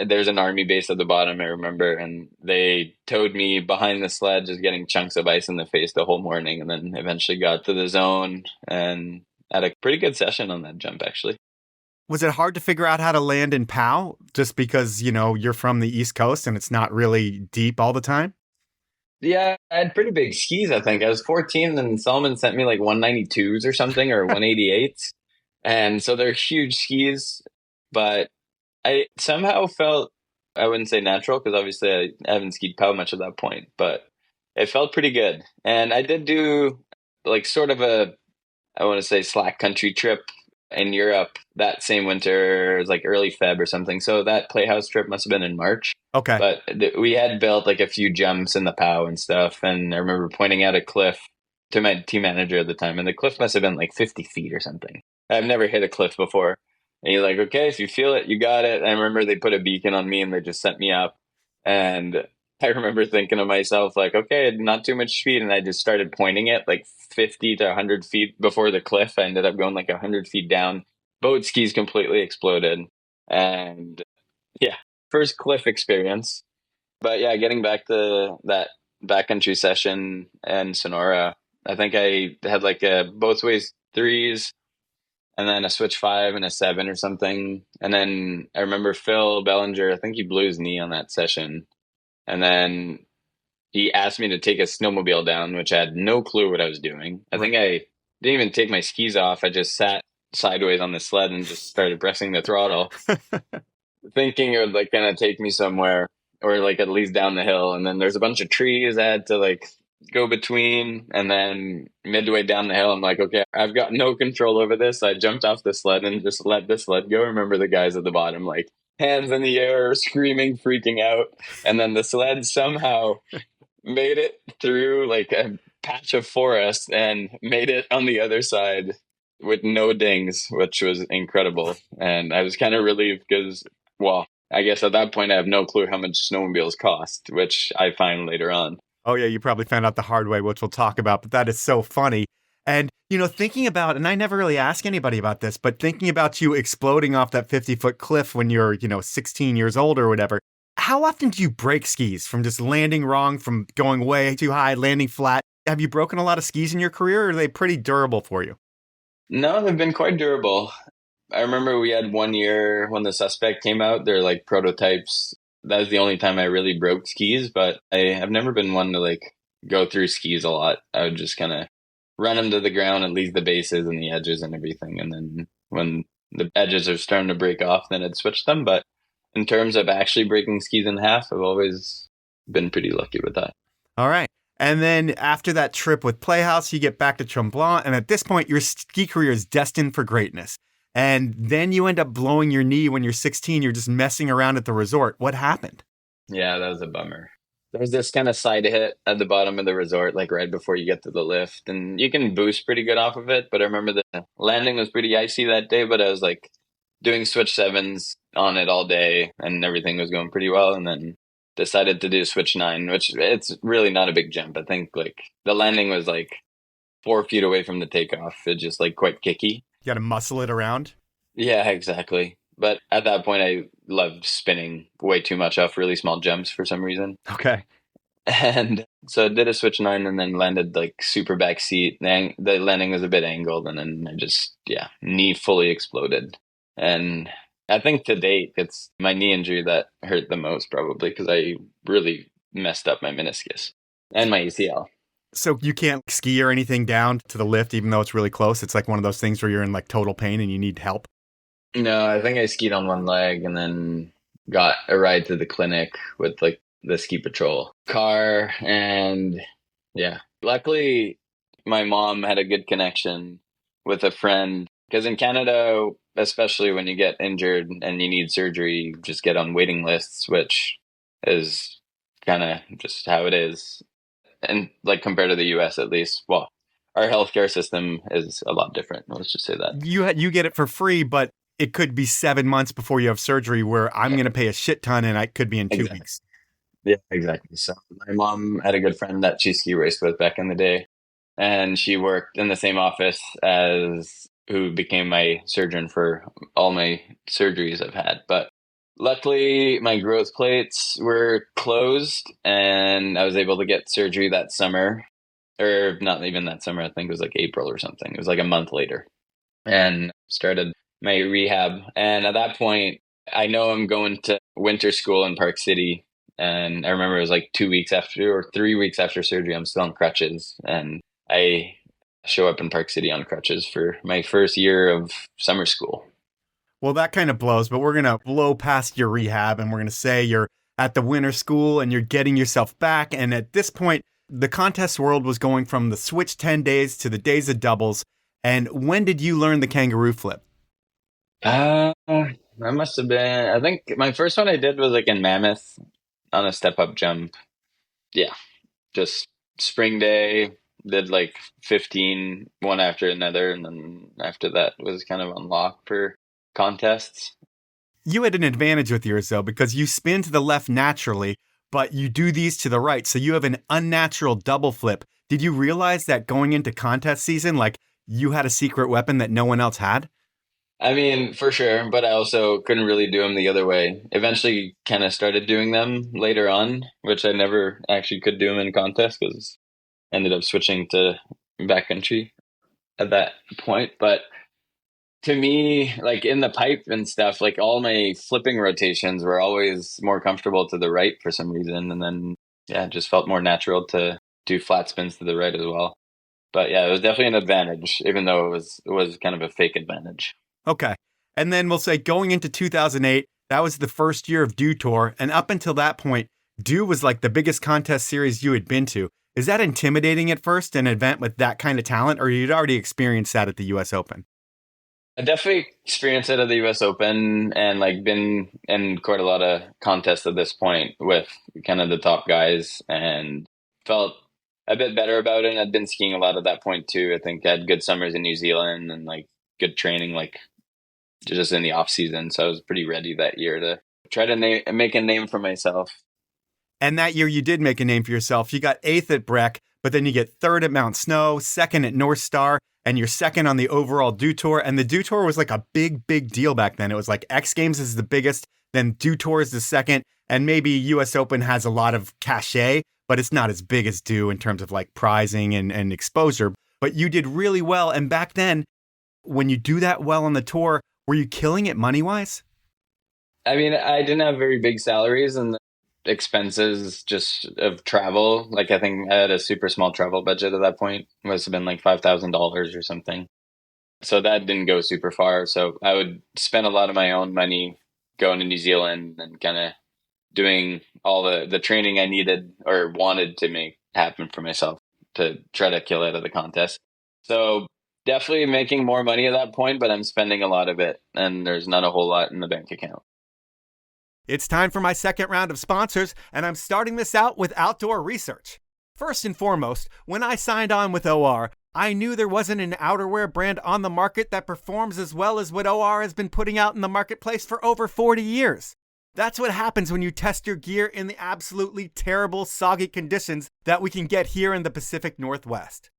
Speaker 3: there's an army base at the bottom, I remember, and they towed me behind the sled, just getting chunks of ice in the face the whole morning, and then eventually got to the zone and had a pretty good session on that jump, actually.
Speaker 2: Was it hard to figure out how to land in Powell just because, you're from the East Coast and it's not really deep all the time?
Speaker 3: Yeah, I had pretty big skis, I think. I was 14 and Solomon sent me like 192s or something, or 188s. And so they're huge skis, but I somehow felt, I wouldn't say natural, because obviously I haven't skied Powell much at that point, but it felt pretty good. And I did do like sort of I want to say slack country trip in Europe that same winter. It was like early Feb or something. So that Playhouse trip must have been in March.
Speaker 2: Okay.
Speaker 3: But we had built like a few jumps in the Powell and stuff. And I remember pointing out a cliff to my team manager at the time. And the cliff must have been like 50 feet or something. I've never hit a cliff before. And he's like, okay, if you feel it, you got it. And I remember they put a beacon on me and they just sent me up. And I remember thinking to myself, like, okay, not too much speed. And I just started pointing it like 50 to 100 feet before the cliff. I ended up going like 100 feet down. Both skis completely exploded. And yeah, first cliff experience. But yeah, getting back to that backcountry session in Sonora, I think I had like a both ways threes, and then a switch 5 and a 7 or something. And then I remember Phil Bellinger, I think he blew his knee on that session. And then he asked me to take a snowmobile down, which I had no clue what I was doing. I think I didn't even take my skis off. I just sat sideways on the sled and just started pressing the throttle, thinking it would like kind of take me somewhere, or like at least down the hill. And then there's a bunch of trees I had to like go between, and then midway down the hill I'm like, okay, I've got no control over this. I jumped off the sled and just let the sled go. Remember the guys at the bottom like hands in the air, screaming, freaking out. And then the sled somehow made it through like a patch of forest and made it on the other side with no dings, which was incredible. And I was kind of relieved because, well, I guess at that point I have no clue how much snowmobiles cost, which I find later on.
Speaker 2: Oh, yeah, you probably found out the hard way, which we'll talk about, but that is so funny. And, thinking about, and I never really ask anybody about this, but thinking about you exploding off that 50-foot cliff when you're, 16 years old or whatever, how often do you break skis from just landing wrong, from going way too high, landing flat? Have you broken a lot of skis in your career, or are they pretty durable for you?
Speaker 3: No, they've been quite durable. I remember we had one year when the Suspect came out, they're like prototypes. That was the only time I really broke skis, but I have never been one to like go through skis a lot. I would just kind of run them to the ground, at least the bases and the edges and everything. And then when the edges are starting to break off, then I'd switch them. But in terms of actually breaking skis in half, I've always been pretty lucky with that.
Speaker 2: All right. And then after that trip with Playhouse, you get back to Tremblant. And at this point, your ski career is destined for greatness. And then you end up blowing your knee when you're 16. You're just messing around at the resort. What happened?
Speaker 3: Yeah, that was a bummer. There was this kind of side hit at the bottom of the resort, like right before you get to the lift. And you can boost pretty good off of it. But I remember the landing was pretty icy that day. But I was like doing switch 7s on it all day and everything was going pretty well. And then decided to do switch 9, which it's really not a big jump. I think like the landing was like 4 feet away from the takeoff. It's just like quite kicky.
Speaker 2: You got to muscle it around?
Speaker 3: Yeah, exactly. But at that point, I loved spinning way too much off really small jumps for some reason.
Speaker 2: Okay.
Speaker 3: And so I did a switch 9 and then landed like super back seat. The landing was a bit angled and then I just, knee fully exploded. And I think to date, it's my knee injury that hurt the most probably because I really messed up my meniscus and my ACL.
Speaker 2: So you can't ski or anything down to the lift, even though it's really close? It's like one of those things where you're in like total pain and you need help? No,
Speaker 3: I think I skied on one leg and then got a ride to the clinic with like the ski patrol car. And luckily my mom had a good connection with a friend, because in Canada, especially when you get injured and you need surgery, you just get on waiting lists, which is kind of just how it is. And like compared to the US, at least, well, our healthcare system is a lot different. Let's just say that.
Speaker 2: You get it for free, but it could be 7 months before you have surgery, where I'm going to pay a shit ton and I could be in 2 weeks.
Speaker 3: Yeah, exactly. So my mom had a good friend that she ski raced with back in the day, and she worked in the same office as who became my surgeon for all my surgeries I've had. But luckily, my growth plates were closed, and I was able to get surgery that summer, or not even that summer. I think it was like April or something. It was like a month later, and started my rehab. And at that point, I know I'm going to winter school in Park City. And I remember it was like 2 weeks after or 3 weeks after surgery, I'm still on crutches. And I show up in Park City on crutches for my first year of summer school.
Speaker 2: Well, that kind of blows, but we're going to blow past your rehab and we're going to say you're at the winter school and you're getting yourself back. And at this point, the contest world was going from the switch 10 days to the days of doubles. And when did you learn the kangaroo flip?
Speaker 3: I must have been, I think my first one I did was like in Mammoth on a step-up jump. Yeah, just spring day, did like 15, one after another, and then after that was kind of unlocked for contests.
Speaker 2: You had an advantage with yours, though, because you spin to the left naturally, but you do these to the right, so you have an unnatural double flip. Did you realize that going into contest season, like, you had a secret weapon that no one else had?
Speaker 3: I mean, for sure, but I also couldn't really do them the other way. Eventually kind of started doing them later on, which I never actually could do them in contests because I ended up switching to backcountry at that point. But to me, like in the pipe and stuff, like all my flipping rotations were always more comfortable to the right for some reason. And then, yeah, it just felt more natural to do flat spins to the right as well. But yeah, it was definitely an advantage, even though it was kind of a fake advantage.
Speaker 2: Okay. And then we'll say going into 2008, that was the first year of Dew Tour. And up until that point, Dew was like the biggest contest series you had been to. Is that intimidating at first, an event with that kind of talent, or you'd already experienced that at the US Open?
Speaker 3: I definitely experienced it at the US Open and like been in quite a lot of contests at this point with kind of the top guys and felt a bit better about it. And I'd been skiing a lot at that point too. I think I had good summers in New Zealand and like good training, like just in the off season. So I was pretty ready that year to try to make a name for myself.
Speaker 2: And that year you did make a name for yourself. You got 8th at Breck, but then you get 3rd at Mount Snow, 2nd at North Star, and you're 2nd on the overall Dew Tour. And the Dew Tour was like a big, big deal back then. It was like X Games is the biggest, then Dew Tour is the second, and maybe US Open has a lot of cachet, but it's not as big as Dew in terms of like prizing and exposure. But you did really well. And back then, when you do that well on the tour, were you killing it money-wise?
Speaker 3: I mean, I didn't have very big salaries and expenses just of travel. Like I think I had a super small travel budget at that point. It must have been like $5,000 or something. So that didn't go super far. So I would spend a lot of my own money going to New Zealand and kind of doing all the training I needed or wanted to make happen for myself to try to kill it at the contest. So definitely making more money at that point, but I'm spending a lot of it and there's not a whole lot in the bank account.
Speaker 2: It's time for my second round of sponsors, and I'm starting this out with outdoor research. First and foremost, when I signed on with OR, I knew there wasn't an outerwear brand on the market that performs as well as what OR has been putting out in the marketplace for over 40 years. That's what happens when you test your gear in the absolutely terrible, soggy conditions that we can get here in the Pacific Northwest.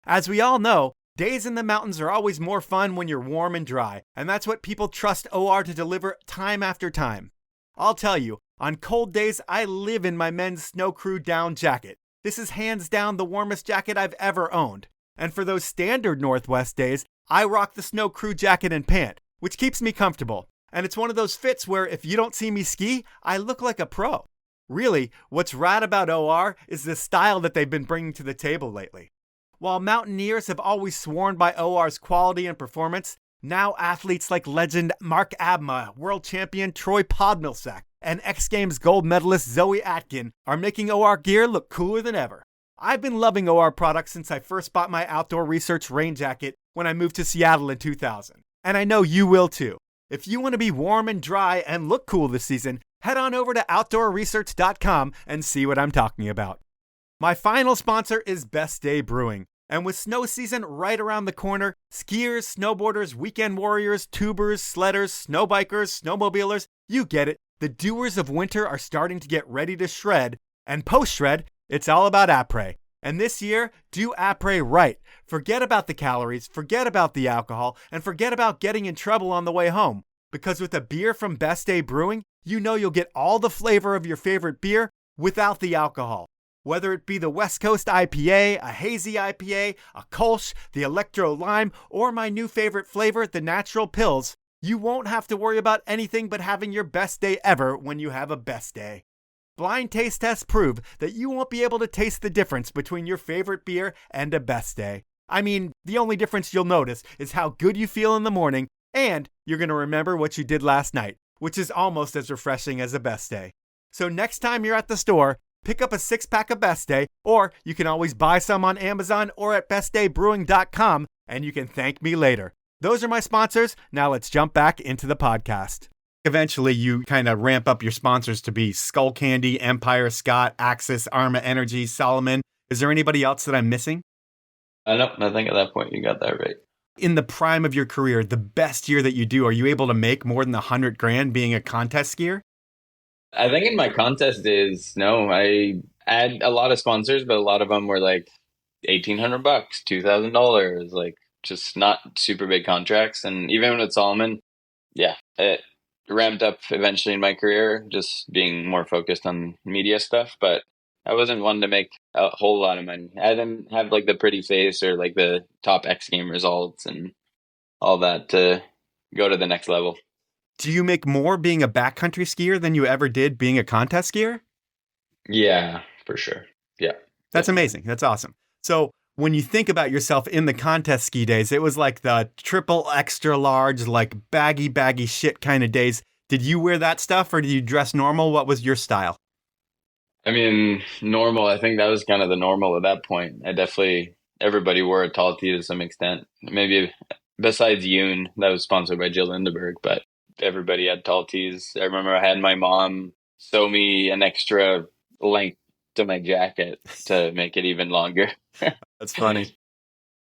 Speaker 2: As we all know, days in the mountains are always more fun when you're warm and dry, and that's what people trust OR to deliver time after time. I'll tell you, on cold days, I live in my men's Snow Crew down jacket. This is hands down the warmest jacket I've ever owned. And for those standard Northwest days, I rock the Snow Crew jacket and pant, which keeps me comfortable. And it's one of those fits where if you don't see me ski, I look like a pro. Really, what's rad about OR is the style that they've been bringing to the table lately. While mountaineers have always sworn by OR's quality and performance, now athletes like legend Mark Abma, world champion Troy Podmilsack, and X Games gold medalist Zoe Atkin are making OR gear look cooler than ever. I've been loving OR products since I first bought my outdoor research rain jacket when I moved to Seattle in 2000. And I know you will too. If you want to be warm and dry and look cool this season, head on over to outdoorresearch.com and see what I'm talking about. My final sponsor is Best Day Brewing. And with snow season right around the corner, skiers, snowboarders, weekend warriors, tubers, sledders, snowbikers, snowmobilers, you get it. The doers of winter are starting to get ready to shred. And post-shred, it's all about après. And this year, do après right. Forget about the calories, forget about the alcohol, and forget about getting in trouble on the way home. Because with a beer from Best Day Brewing, you know you'll get all the flavor of your favorite beer without the alcohol. Whether it be the West Coast IPA, a hazy IPA, a Kolsch, the Electro Lime, or my new favorite flavor, the Natural Pills, you won't have to worry about anything but having your best day ever when you have a best day. Blind taste tests prove that you won't be able to taste the difference between your favorite beer and a best day. I mean, the only difference you'll notice is how good you feel in the morning, and you're going to remember what you did last night, which is almost as refreshing as a best day. So next time you're at the store, pick up a 6-pack of Best Day, or you can always buy some on Amazon or at bestdaybrewing.com, and you can thank me later. Those are my sponsors. Now let's jump back into the podcast. Eventually, you kind of ramp up your sponsors to be Skull Candy, Empire, Scott, Axis, Arma Energy, Solomon. Is there anybody else that I'm missing?
Speaker 3: Nope, I think at that point you got that right.
Speaker 2: In the prime of your career, the best year that you do, are you able to make more than $100,000 being a contest skier?
Speaker 3: I think in my contest days, no, I had a lot of sponsors, but a lot of them were like $1,800, $2,000, like just not super big contracts. And even with Solomon, yeah, it ramped up eventually in my career, just being more focused on media stuff. But I wasn't one to make a whole lot of money. I didn't have like the pretty face or like the top X game results and all that to go to the next level.
Speaker 2: Do you make more being a backcountry skier than you ever did being a contest skier?
Speaker 3: Yeah, for sure. Yeah.
Speaker 2: That's amazing. That's awesome. So when you think about yourself in the contest ski days, it was like the triple extra large, like baggy shit kind of days. Did you wear that stuff or did you dress normal? What was your style?
Speaker 3: I mean, normal. I think that was kind of the normal at that point. Everybody wore a tall tee to some extent. Maybe besides Yoon, that was sponsored by Jill Lindeberg, but everybody had tall tees. I remember I had my mom sew me an extra length to my jacket to make it even longer.
Speaker 2: That's funny.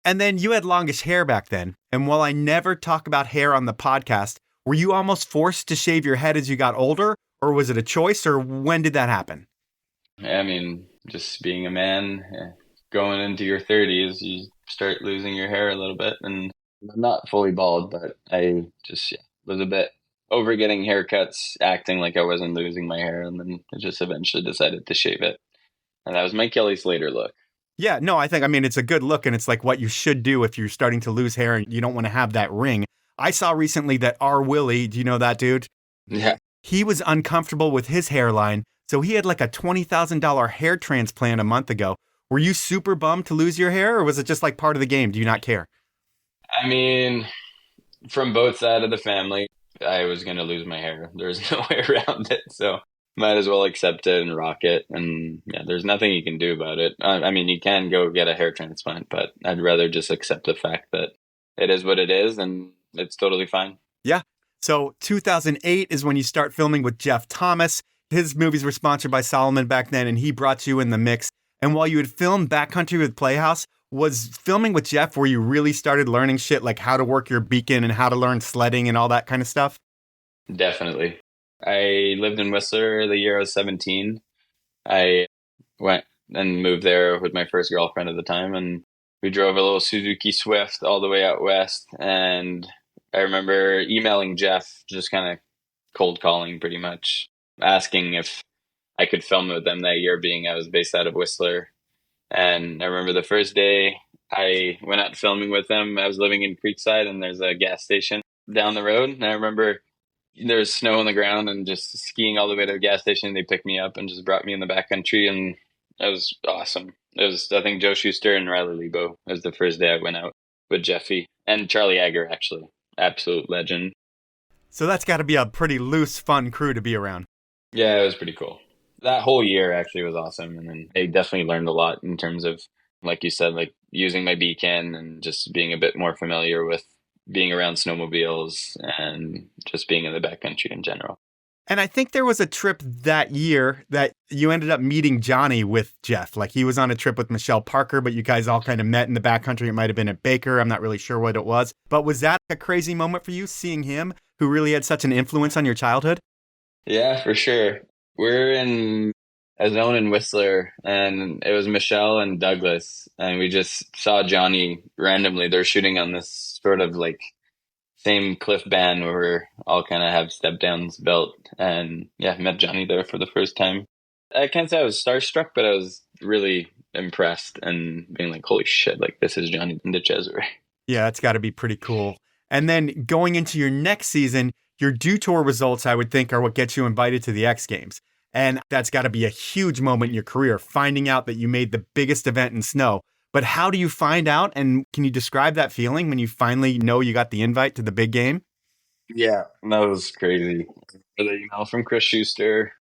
Speaker 2: And then you had longish hair back then. And while I never talk about hair on the podcast, were you almost forced to shave your head as you got older? Or was it a choice? Or when did that happen?
Speaker 3: I mean, just being a man, going into your 30s, you start losing your hair a little bit. And I'm not fully bald, but I just was a bit over getting haircuts, acting like I wasn't losing my hair, and then I just eventually decided to shave it. And that was my Kelly Slater look.
Speaker 2: Yeah, no, I mean, it's a good look, and it's like what you should do if you're starting to lose hair and you don't want to have that ring. I saw recently that R. Willie, do you know that dude?
Speaker 3: Yeah.
Speaker 2: He was uncomfortable with his hairline, so he had like a $20,000 hair transplant a month ago. Were you super bummed to lose your hair, or was it just like part of the game? Do you not care?
Speaker 3: I mean, from both sides of the family, I was going to lose my hair. There's no way around it. So might as well accept it and rock it. And yeah, there's nothing you can do about it. I mean, you can go get a hair transplant, but I'd rather just accept the fact that it is what it is and it's totally fine.
Speaker 2: Yeah. So 2008 is when you start filming with Jeff Thomas. His movies were sponsored by Solomon back then, and he brought you in the mix. And while you had filmed Backcountry with Playhouse, was filming with Jeff where you really started learning shit like how to work your beacon and how to learn sledding and all that kind of stuff?
Speaker 3: Definitely. I lived in Whistler the year I was 17. I went and moved there with my first girlfriend at the time, and we drove a little Suzuki Swift all the way out west. And I remember emailing Jeff, just kind of cold calling pretty much, asking if I could film with them that year, being I was based out of Whistler. And I remember the first day I went out filming with them, I was living in Creekside, and there's a gas station down the road. And I remember there was snow on the ground and just skiing all the way to the gas station. They picked me up and just brought me in the backcountry, and it was awesome. It was, I think, Joe Schuster and Riley Lebo. It was the first day I went out with Jeffy and Charlie Agger, actually. Absolute legend.
Speaker 2: So that's got to be a pretty loose, fun crew to be around.
Speaker 3: Yeah, it was pretty cool. that whole year actually was awesome. And then I definitely learned a lot in terms of, like you said, like using my beacon and just being a bit more familiar with being around snowmobiles and just being in the backcountry in general.
Speaker 2: And I think there was a trip that year that you ended up meeting Johnny with Jeff. Like he was on a trip with Michelle Parker, but you guys all kind of met in the backcountry. It might have been at Baker. I'm not really sure what it was. But was that a crazy moment for you, seeing him, who really had such an influence on your childhood?
Speaker 3: Yeah, for sure. We're in a zone in Whistler, and it was Michelle and Douglas, and we just saw Johnny randomly. They're shooting on this sort of like same cliff band where we're all kind of have step downs built, and yeah, met Johnny there for the first time. I can't say I was starstruck, but I was really impressed and being like, holy shit, like this is Johnny the Jesuit.
Speaker 2: Yeah, that's got to be pretty cool. And then going into your next season, your Dew Tour results, I would think, are what gets you invited to the X Games. And that's got to be a huge moment in your career, finding out that you made the biggest event in snow. But how do you find out? And can you describe that feeling when you finally know you got the invite to the big game?
Speaker 3: Yeah, that was crazy. The email from Chris Schuster.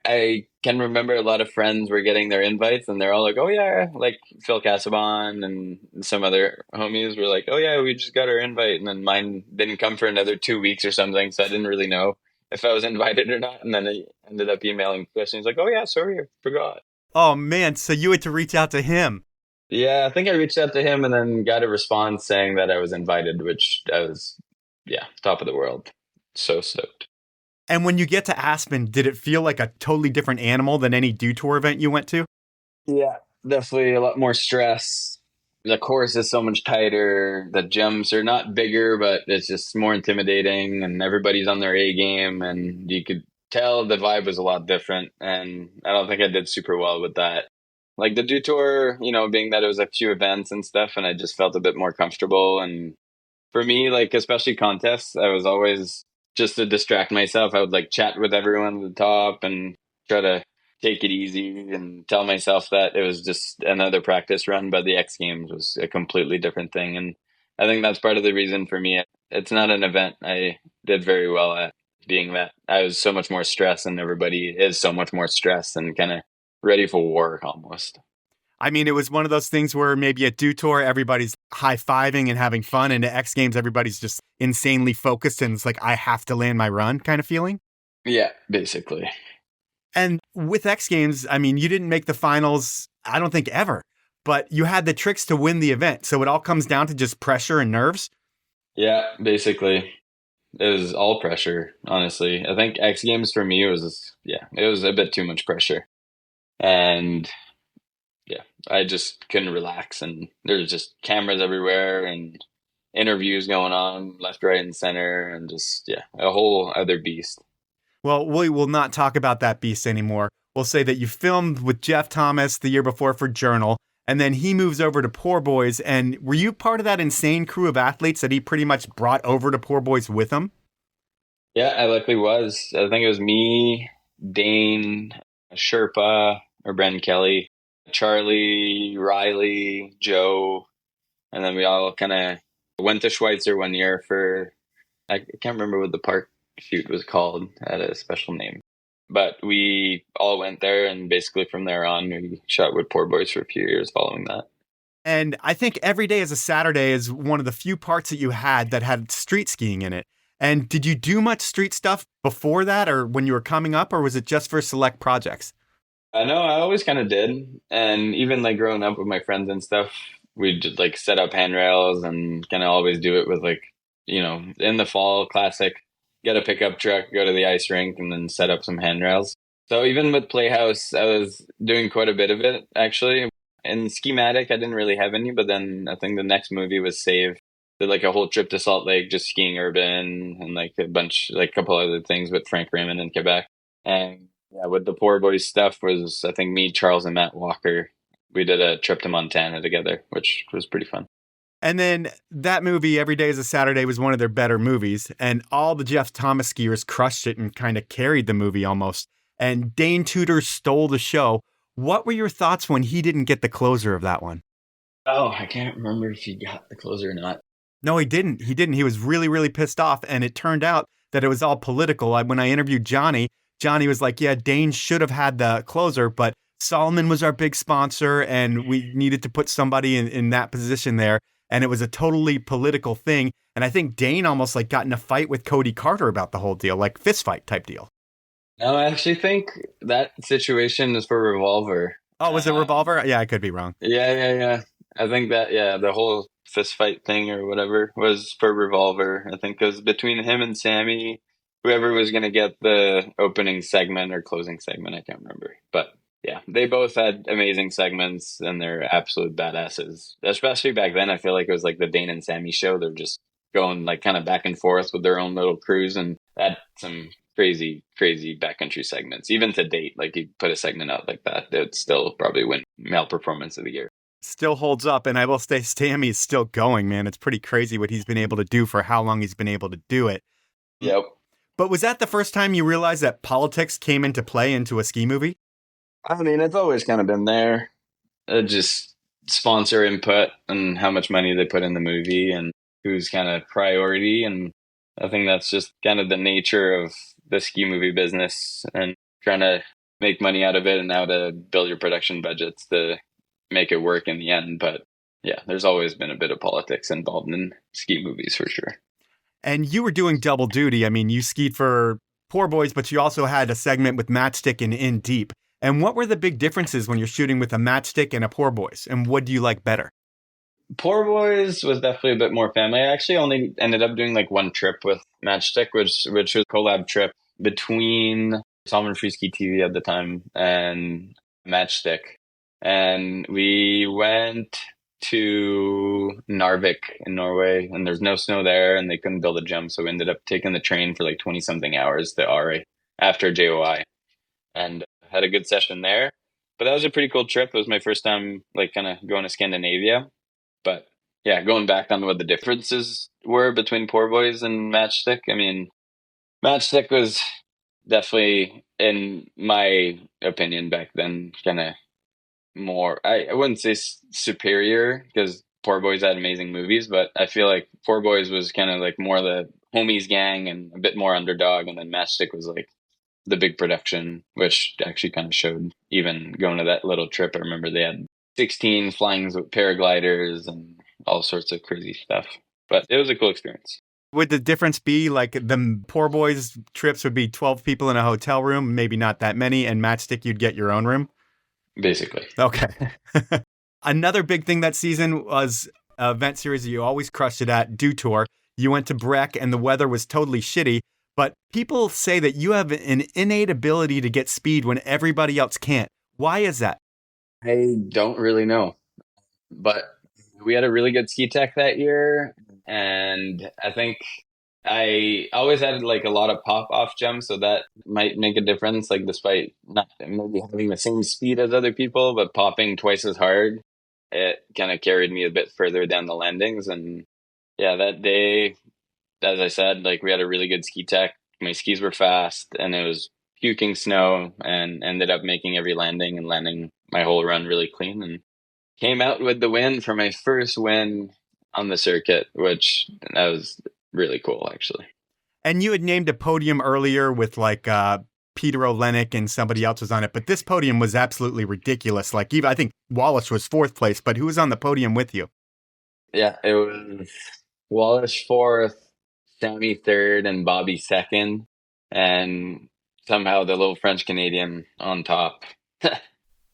Speaker 3: I can remember a lot of friends were getting their invites and they're all like, oh yeah, like Phil Casabon and some other homies were like, oh yeah, we just got our invite. And then mine didn't come for another 2 weeks or something. So I didn't really know if I was invited or not. And then I ended up emailing Chris and he's like, oh yeah, sorry, I forgot.
Speaker 2: Oh, man. So you had to reach out to him.
Speaker 3: Yeah, I think I reached out to him and then got a response saying that I was invited, which I was, yeah, top of the world. So stoked.
Speaker 2: And when you get to Aspen, did it feel like a totally different animal than any Dew Tour event you went to?
Speaker 3: Yeah, definitely a lot more stress. The course is so much tighter. The jumps are not bigger, but it's just more intimidating and everybody's on their A game and you could tell the vibe was a lot different. And I don't think I did super well with that. Like the Dew Tour, being that it was a few events and stuff and I just felt a bit more comfortable. And for me, like especially contests, I was always just to distract myself. I would like chat with everyone at the top and try to take it easy and tell myself that it was just another practice run, but the X Games was a completely different thing. And I think that's part of the reason for me. It's not an event I did very well at, being that I was so much more stressed and everybody is so much more stressed and kind of ready for war almost.
Speaker 2: I mean, it was one of those things where maybe at Dew Tour, everybody's high-fiving and having fun, and at X Games, everybody's just insanely focused, and it's like, I have to land my run kind of feeling.
Speaker 3: Yeah, basically.
Speaker 2: And with X Games, I mean, you didn't make the finals, I don't think ever, but you had the tricks to win the event. So it all comes down to just pressure and nerves.
Speaker 3: Yeah, basically. It was all pressure, honestly. I think X Games for me it was a bit too much pressure. And yeah, I just couldn't relax. And there's just cameras everywhere and interviews going on left, right, and center. And just, yeah, a whole other beast.
Speaker 2: Well, we will not talk about that beast anymore. We'll say that you filmed with Jeff Thomas the year before for Journal, and then he moves over to Poor Boyz. And were you part of that insane crew of athletes that he pretty much brought over to Poor Boyz with him?
Speaker 3: Yeah, I likely was. I think it was me, Dane, Sherpa, or Bren Kelly, Charlie, Riley, Joe, and then we all kind of went to Schweitzer one year for, I can't remember what the park shoot was called, it had a special name. But we all went there, and basically from there on, we shot with Poor Boyz for a few years following that.
Speaker 2: And I think Every Day is a Saturday is one of the few parts that you had that had street skiing in it. And did you do much street stuff before that or when you were coming up, or was it just for select projects?
Speaker 3: I know I always kind of did. And even like growing up with my friends and stuff, we'd just like set up handrails and kind of always do it with like, in the fall classic, get a pickup truck, go to the ice rink and then set up some handrails. So even with Playhouse, I was doing quite a bit of it actually. In Skimatic, I didn't really have any, but then I think the next movie was Save. Did like a whole trip to Salt Lake, just skiing urban and like a couple other things with Frank Raymond in Quebec. And yeah, with the Poor Boys stuff was, I think me, Charles, and Matt Walker. We did a trip to Montana together, which was pretty fun.
Speaker 2: And then that movie, Every Day is a Saturday, was one of their better movies. And all the Jeff Thomas skiers crushed it and kind of carried the movie almost. And Dane Tudor stole the show. What were your thoughts when he didn't get the closer of that one?
Speaker 3: Oh, I can't remember if he got the closer or not.
Speaker 2: No, he didn't. He didn't. He was really, really pissed off. And it turned out that it was all political. When I interviewed Johnny, Johnny was like, yeah, Dane should have had the closer, but Solomon was our big sponsor and we needed to put somebody in that position there. And it was a totally political thing. And I think Dane almost like got in a fight with Cody Carter about the whole deal, like fist fight type deal.
Speaker 3: No, I actually think that situation is for Revolver.
Speaker 2: Oh, was it Revolver? Yeah, I could be wrong.
Speaker 3: Yeah. I think that, the whole fist fight thing or whatever was for Revolver. I think it was between him and Sammy, whoever was going to get the opening segment or closing segment. I can't remember. But yeah, they both had amazing segments and they're absolute badasses. Especially back then, I feel like it was like the Dane and Sammy show. They're just going like kind of back and forth with their own little crews and had some crazy backcountry segments. Even to date, like you put a segment out like that, it would still probably win male performance of the year.
Speaker 2: Still holds up, and I will say Sammy is still going, man. It's pretty crazy what he's been able to do for how long he's been able to do it.
Speaker 3: Yep.
Speaker 2: But was that the first time you realized that politics came into play into a ski movie?
Speaker 3: I mean, it's always kind of been there. Just sponsor input and how much money they put in the movie and who's kind of priority. And I think that's just kind of the nature of the ski movie business and trying to make money out of it and how to build your production budgets to make it work in the end. But yeah, there's always been a bit of politics involved in ski movies for sure.
Speaker 2: And you were doing double duty. I mean, you skied for Poor Boys, but you also had a segment with Matchstick and In Deep. And what were the big differences when you're shooting with a Matchstick and a Poor Boys? And what do you like better?
Speaker 3: Poor Boys was definitely a bit more family. I actually only ended up doing like one trip with Matchstick, which was a collab trip between Salmon Free Ski TV at the time and Matchstick. And we went to Narvik in Norway, and there's no snow there, and they couldn't build a jump, so we ended up taking the train for like 20-something hours to Are after JOI, and had a good session there. But that was a pretty cool trip. It was my first time like kind of going to Scandinavia. But yeah, going back on what the differences were between Poor Boys and Matchstick, I mean, Matchstick was definitely, in my opinion back then, kind of more, I wouldn't say superior because Poor Boys had amazing movies, but I feel like Poor Boys was kind of like more the homies gang and a bit more underdog, and then Matchstick was like the big production, which actually kind of showed. Even going to that little trip, I remember they had 16 flyings with paragliders and all sorts of crazy stuff, but it was a cool experience.
Speaker 2: Would the difference be like the Poor Boys trips would be 12 people in a hotel room, maybe not that many, and Matchstick you'd get your own room?
Speaker 3: Basically.
Speaker 2: Okay. Another big thing that season was an event series that you always crushed it at, Dew Tour. You went to Breck and the weather was totally shitty, but people say that you have an innate ability to get speed when everybody else can't. Why is that?
Speaker 3: I don't really know, but we had a really good ski tech that year, and I think I always had like a lot of pop off jumps, so that might make a difference. Like despite not maybe having the same speed as other people, but popping twice as hard, it kind of carried me a bit further down the landings. And yeah, that day, as I said, like we had a really good ski tech. My skis were fast, and it was puking snow, and ended up making every landing and landing my whole run really clean, and came out with the win for my first win on the circuit, which that was really cool, actually.
Speaker 2: And you had named a podium earlier with like Peter Olenek and somebody else was on it, but this podium was absolutely ridiculous. Like even I think Wallace was 4th place, but who was on the podium with you?
Speaker 3: Yeah, it was Wallace 4th, Sammy 3rd, and Bobby 2nd, and somehow the little French Canadian on top. That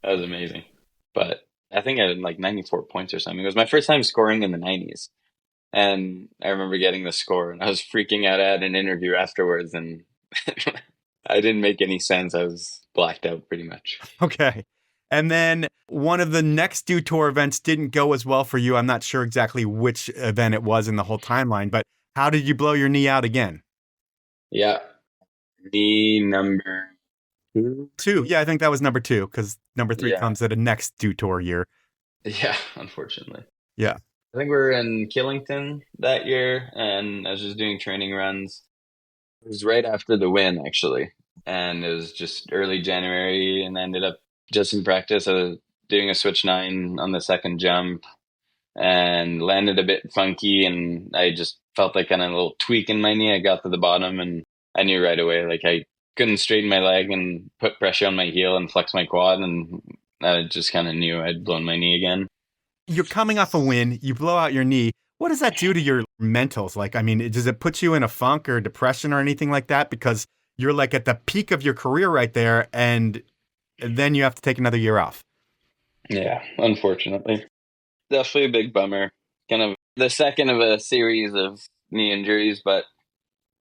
Speaker 3: was amazing. But I think I had like 94 points or something. It was my first time scoring in the 90s. And I remember getting the score, and I was freaking out at an interview afterwards, and I didn't make any sense. I was blacked out pretty much.
Speaker 2: Okay. And then one of the next Dew Tour events didn't go as well for you. I'm not sure exactly which event it was in the whole timeline, but how did you blow your knee out again?
Speaker 3: Yeah. Knee number 2?
Speaker 2: Yeah, I think that was number 2, because number 3 comes at a next Dew Tour year.
Speaker 3: Yeah, unfortunately.
Speaker 2: Yeah.
Speaker 3: I think we were in Killington that year, and I was just doing training runs. It was right after the win, actually, and it was just early January, and I ended up just in practice. I was doing a switch 9 on the second jump and landed a bit funky, and I just felt like kind of a little tweak in my knee. I got to the bottom, and I knew right away, like I couldn't straighten my leg and put pressure on my heel and flex my quad, and I just kind of knew I'd blown my knee again.
Speaker 2: You're coming off a win, you blow out your knee. What does that do to your mentals? Like, I mean, does it put you in a funk or depression or anything like that? Because you're like at the peak of your career right there, and then you have to take another year off.
Speaker 3: Yeah, unfortunately. Definitely a big bummer. Kind of the second of a series of knee injuries, but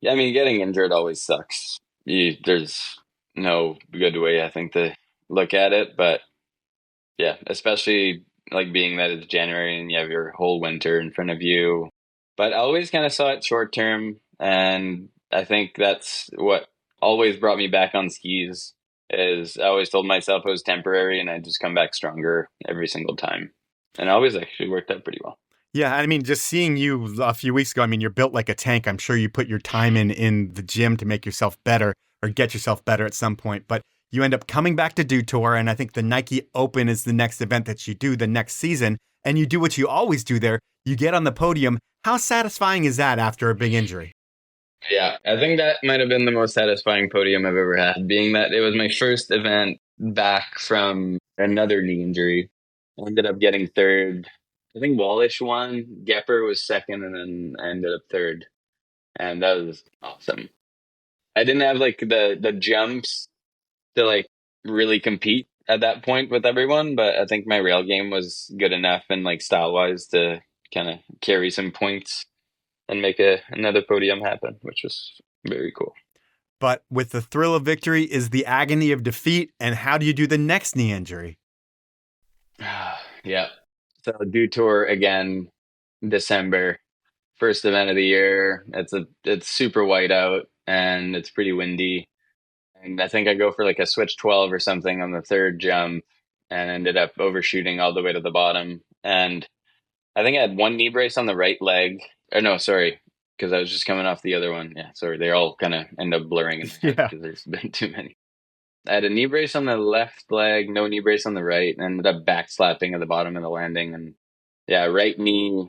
Speaker 3: I mean, getting injured always sucks. There's no good way, I think, to look at it, but yeah, especially like being that it's January and you have your whole winter in front of you. But I always kind of saw it short term, and I think that's what always brought me back on skis. Is I always told myself it was temporary, and I just come back stronger every single time, and it always actually worked out pretty well.
Speaker 2: Yeah, I mean, just seeing you a few weeks ago, I mean, you're built like a tank. I'm sure you put your time in the gym to make yourself better or get yourself better at some point. But you end up coming back to do tour, and I think the Nike Open is the next event that you do the next season, and you do what you always do there. You get on the podium. How satisfying is that after a big injury?
Speaker 3: Yeah, I think that might have been the most satisfying podium I've ever had, being that it was my first event back from another knee injury. I ended up getting third. I think Wallish won, Gepper was second, and then I ended up third. And that was awesome. I didn't have like the jumps to like really compete at that point with everyone, but I think my rail game was good enough and like style wise to kind of carry some points and make another podium happen, which was very cool.
Speaker 2: But with the thrill of victory is the agony of defeat. And how do you do the next knee injury?
Speaker 3: Yeah. So do tour again, December, first event of the year. It's super white out and it's pretty windy. And I think I go for like a switch 12 or something on the third jump and ended up overshooting all the way to the bottom. And I think I had one knee brace on the right leg. Or no, sorry, because I was just coming off the other one. Yeah, sorry. They all kind of end up blurring in my head because there's been too many. I had a knee brace on the left leg, no knee brace on the right, and ended up backslapping at the bottom of the landing. And yeah, right knee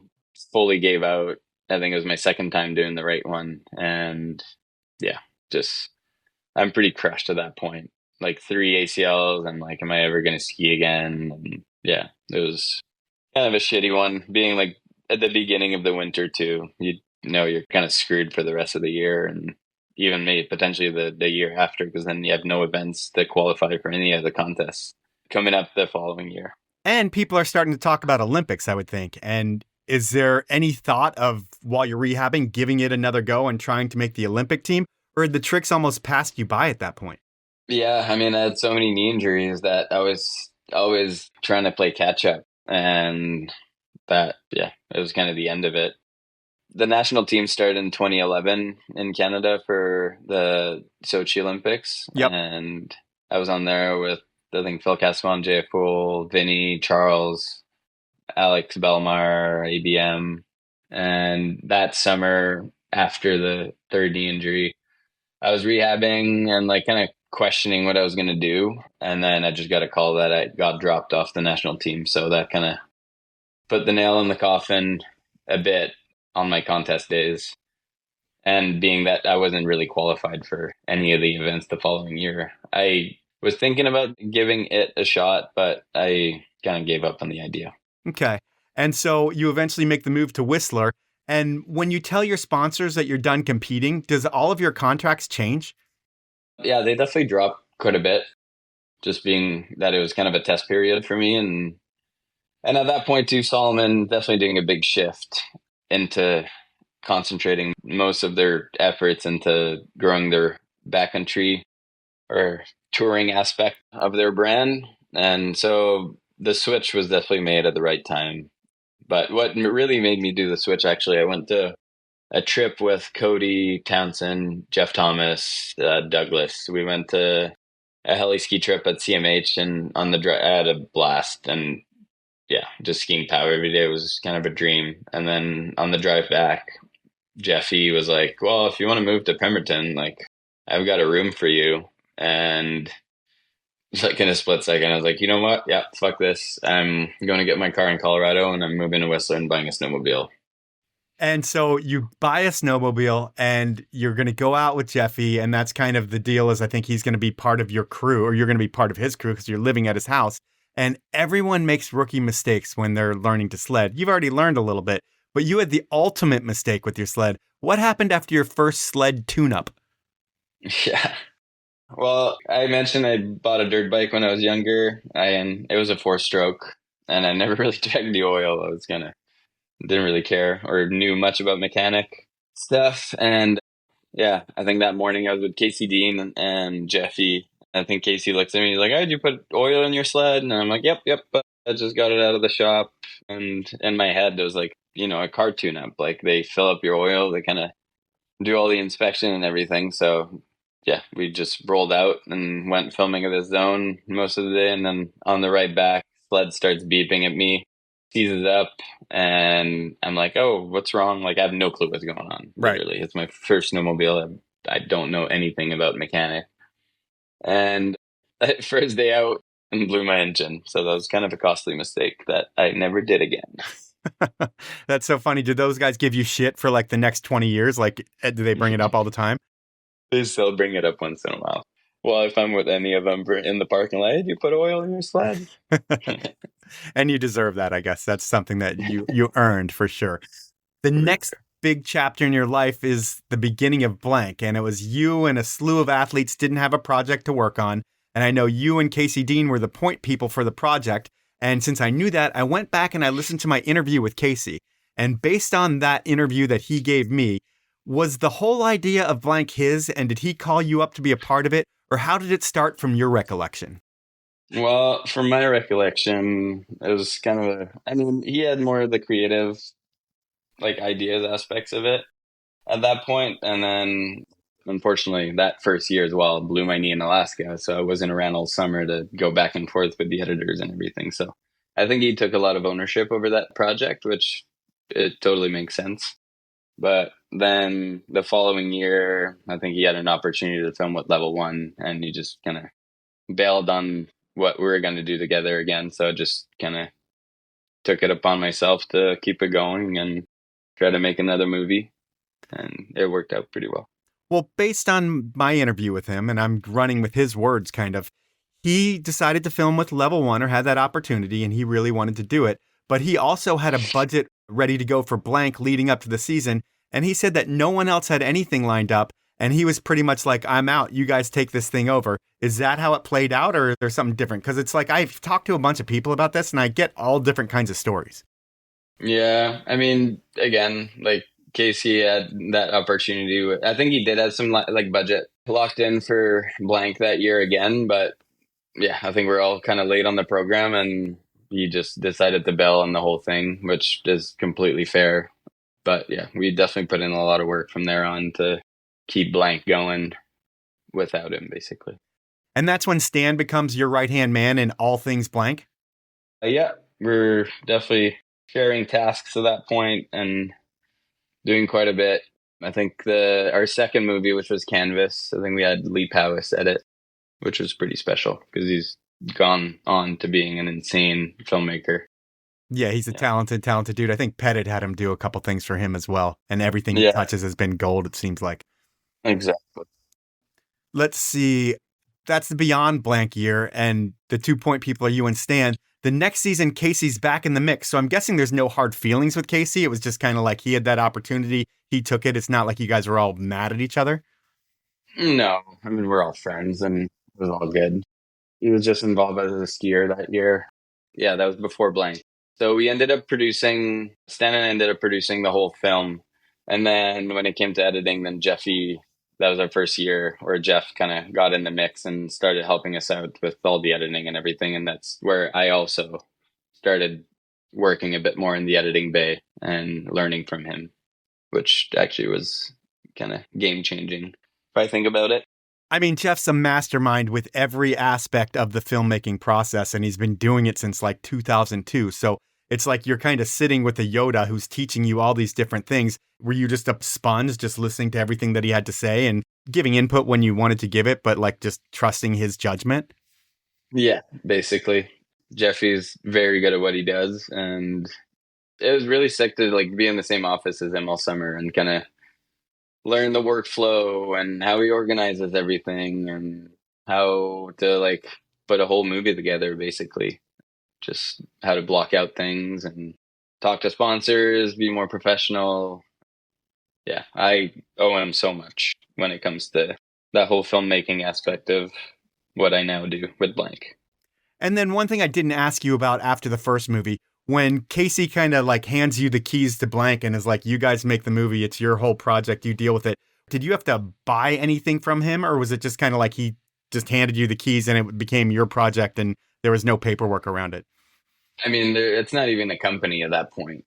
Speaker 3: fully gave out. I think it was my second time doing the right one. And yeah, just I'm pretty crushed at that point. Like 3 ACLs and like, am I ever going to ski again? And yeah, it was kind of a shitty one being like at the beginning of the winter too. You know, you're kind of screwed for the rest of the year and even maybe potentially the year after, because then you have no events that qualify for any of the contests coming up the following year.
Speaker 2: And people are starting to talk about Olympics, I would think. And is there any thought of, while you're rehabbing, giving it another go and trying to make the Olympic team? Or had the tricks almost passed you by at that point?
Speaker 3: Yeah, I mean, I had so many knee injuries that I was always trying to play catch up. And that, yeah, it was kind of the end of it. The national team started in 2011 in Canada for the Sochi Olympics.
Speaker 2: Yep.
Speaker 3: And I was on there with, I think, Phil Casavant, JF Poole, Vinny, Charles, Alex Belmar, ABM. And that summer, after the third knee injury, I was rehabbing and like kind of questioning what I was going to do. And then I just got a call that I got dropped off the national team. So that kind of put the nail in the coffin a bit on my contest days. And being that I wasn't really qualified for any of the events the following year, I was thinking about giving it a shot, but I kind of gave up on the idea.
Speaker 2: Okay. And so you eventually make the move to Whistler. And when you tell your sponsors that you're done competing, does all of your contracts change?
Speaker 3: Yeah, they definitely dropped quite a bit, just being that it was kind of a test period for me. And at that point too, Solomon definitely doing a big shift into concentrating most of their efforts into growing their backcountry or touring aspect of their brand. And so the switch was definitely made at the right time. But what really made me do the switch, actually, I went to a trip with Cody Townsend, Jeff Thomas, Douglas. We went to a heli ski trip at CMH, and on the drive, I had a blast. And yeah, just skiing power every day was kind of a dream. And then on the drive back, Jeffy was like, well, if you want to move to Pemberton, like, I've got a room for you. And like in a split second, I was like, you know what? Yeah, fuck this. I'm going to get my car in Colorado and I'm moving to Whistler and buying a snowmobile.
Speaker 2: And so you buy a snowmobile and you're going to go out with Jeffy. And that's kind of the deal is I think he's going to be part of your crew or you're going to be part of his crew because you're living at his house. And everyone makes rookie mistakes when they're learning to sled. You've already learned a little bit, but you had the ultimate mistake with your sled. What happened after your first sled tune-up?
Speaker 3: Yeah. Well, I mentioned I bought a dirt bike when I was younger, and it was a 4-stroke, and I never really checked the oil. Didn't really care or knew much about mechanic stuff. And yeah, I think that morning I was with Casey Dean and Jeffy. I think Casey looks at me, he's like, "Oh, did you put oil in your sled?" And I'm like, yep. But I just got it out of the shop. And in my head, it was like, a car tune-up. Like they fill up your oil, they kind of do all the inspection and everything. So yeah, we just rolled out and went filming at the zone most of the day. And then on the ride back, sled starts beeping at me, seizes up, and I'm like, "Oh, what's wrong?" Like I have no clue what's going on.
Speaker 2: Right.
Speaker 3: Literally, it's my first snowmobile. I don't know anything about mechanic. And first day out and blew my engine. So that was kind of a costly mistake that I never did again.
Speaker 2: That's so funny. Did those guys give you shit for like the next 20 years? Like, do they bring it up all the time?
Speaker 3: They still bring it up once in a while. Well, if I'm with any of them in the parking lot, "Did you put oil in your sled?"
Speaker 2: And you deserve that, I guess. That's something that you earned for sure. The next big chapter in your life is the beginning of Blank. And it was you and a slew of athletes didn't have a project to work on. And I know you and Casey Dean were the point people for the project. And since I knew that, I went back and I listened to my interview with Casey. And based on that interview that he gave me, was the whole idea of Blank his? And did he call you up to be a part of it? Or how did it start from your recollection?
Speaker 3: Well, from my recollection, it was kind of he had more of the creative ideas aspects of it at that point. And then unfortunately that first year as well blew my knee in Alaska. So I wasn't around all summer to go back and forth with the editors and everything. So I think he took a lot of ownership over that project, which it totally makes sense. But then the following year, I think he had an opportunity to film with Level 1 and he just kind of bailed on what we were going to do together again. So I just kind of took it upon myself to keep it going and try to make another movie. And it worked out pretty well.
Speaker 2: Well, based on my interview with him, and I'm running with his words kind of, he decided to film with Level 1 or had that opportunity and he really wanted to do it. But he also had a budget ready to go for Blank leading up to the season. And he said that no one else had anything lined up. And he was pretty much like, "I'm out. You guys take this thing over." Is that how it played out or is there something different? Because it's like I've talked to a bunch of people about this and I get all different kinds of stories.
Speaker 3: Yeah. Again, Casey had that opportunity. I think he did have some budget locked in for Blank that year again. But yeah, I think we're all kind of late on the program and he just decided to bail on the whole thing, which is completely fair. But yeah, we definitely put in a lot of work from there on to keep Blank going without him, basically.
Speaker 2: And that's when Stan becomes your right-hand man in all things Blank?
Speaker 3: Yeah, we're definitely sharing tasks at that point and doing quite a bit. I think our second movie, which was Canvas, I think we had Lee Powis edit, which was pretty special because he's gone on to being an insane filmmaker.
Speaker 2: Yeah, he's a talented dude. I think Pettit had him do a couple things for him as well. And everything he touches has been gold, it seems like.
Speaker 3: Exactly.
Speaker 2: Let's see. That's the Beyond Blank year. And the 2 point people are you and Stan. The next season, Casey's back in the mix. So I'm guessing there's no hard feelings with Casey. It was just kind of like he had that opportunity. He took it. It's not like you guys were all mad at each other.
Speaker 3: No, we're all friends and it was all good. He was just involved as a skier that year. Yeah, that was before Blank. So Stan and I ended up producing the whole film. And then when it came to editing, then Jeffy, that was our first year where Jeff kind of got in the mix and started helping us out with all the editing and everything. And that's where I also started working a bit more in the editing bay and learning from him, which actually was kind of game changing if I think about it.
Speaker 2: Jeff's a mastermind with every aspect of the filmmaking process, and he's been doing it since 2002. So it's like you're kind of sitting with a Yoda who's teaching you all these different things. Were you just a sponge, just listening to everything that he had to say and giving input when you wanted to give it, but just trusting his judgment?
Speaker 3: Yeah, basically. Jeffy's very good at what he does, and it was really sick to like be in the same office as him all summer and kind of learn the workflow and how he organizes everything and how to like put a whole movie together, basically. Just how to block out things and talk to sponsors, be more professional. Yeah, I owe him so much when it comes to that whole filmmaking aspect of what I now do with blank.
Speaker 2: And then one thing I didn't ask you about after the first movie, when Casey kind of like hands you the keys to blank and is like, you guys make the movie, it's your whole project, you deal with it. Did you have to buy anything from him, or was it just kind of like he just handed you the keys and it became your project and there was no paperwork around it?
Speaker 3: I mean, it's not even a company at that point.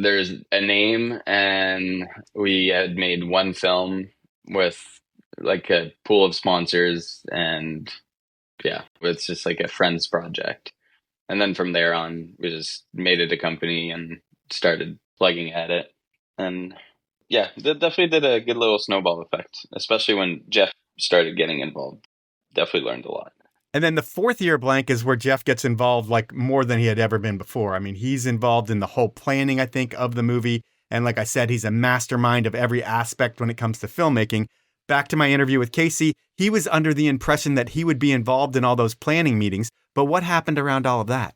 Speaker 3: There's a name, and we had made one film with like a pool of sponsors, and yeah, it's just like a friend's project. And then from there on, we just made it a company and started plugging at it. And yeah, that definitely did a good little snowball effect, especially when Jeff started getting involved. Definitely learned a lot.
Speaker 2: And then the fourth year blank is where Jeff gets involved like more than he had ever been before. I mean, he's involved in the whole planning, I think, of the movie. And like I said, he's a mastermind of every aspect when it comes to filmmaking. Back to my interview with Casey, he was under the impression that he would be involved in all those planning meetings. But what happened around all of that?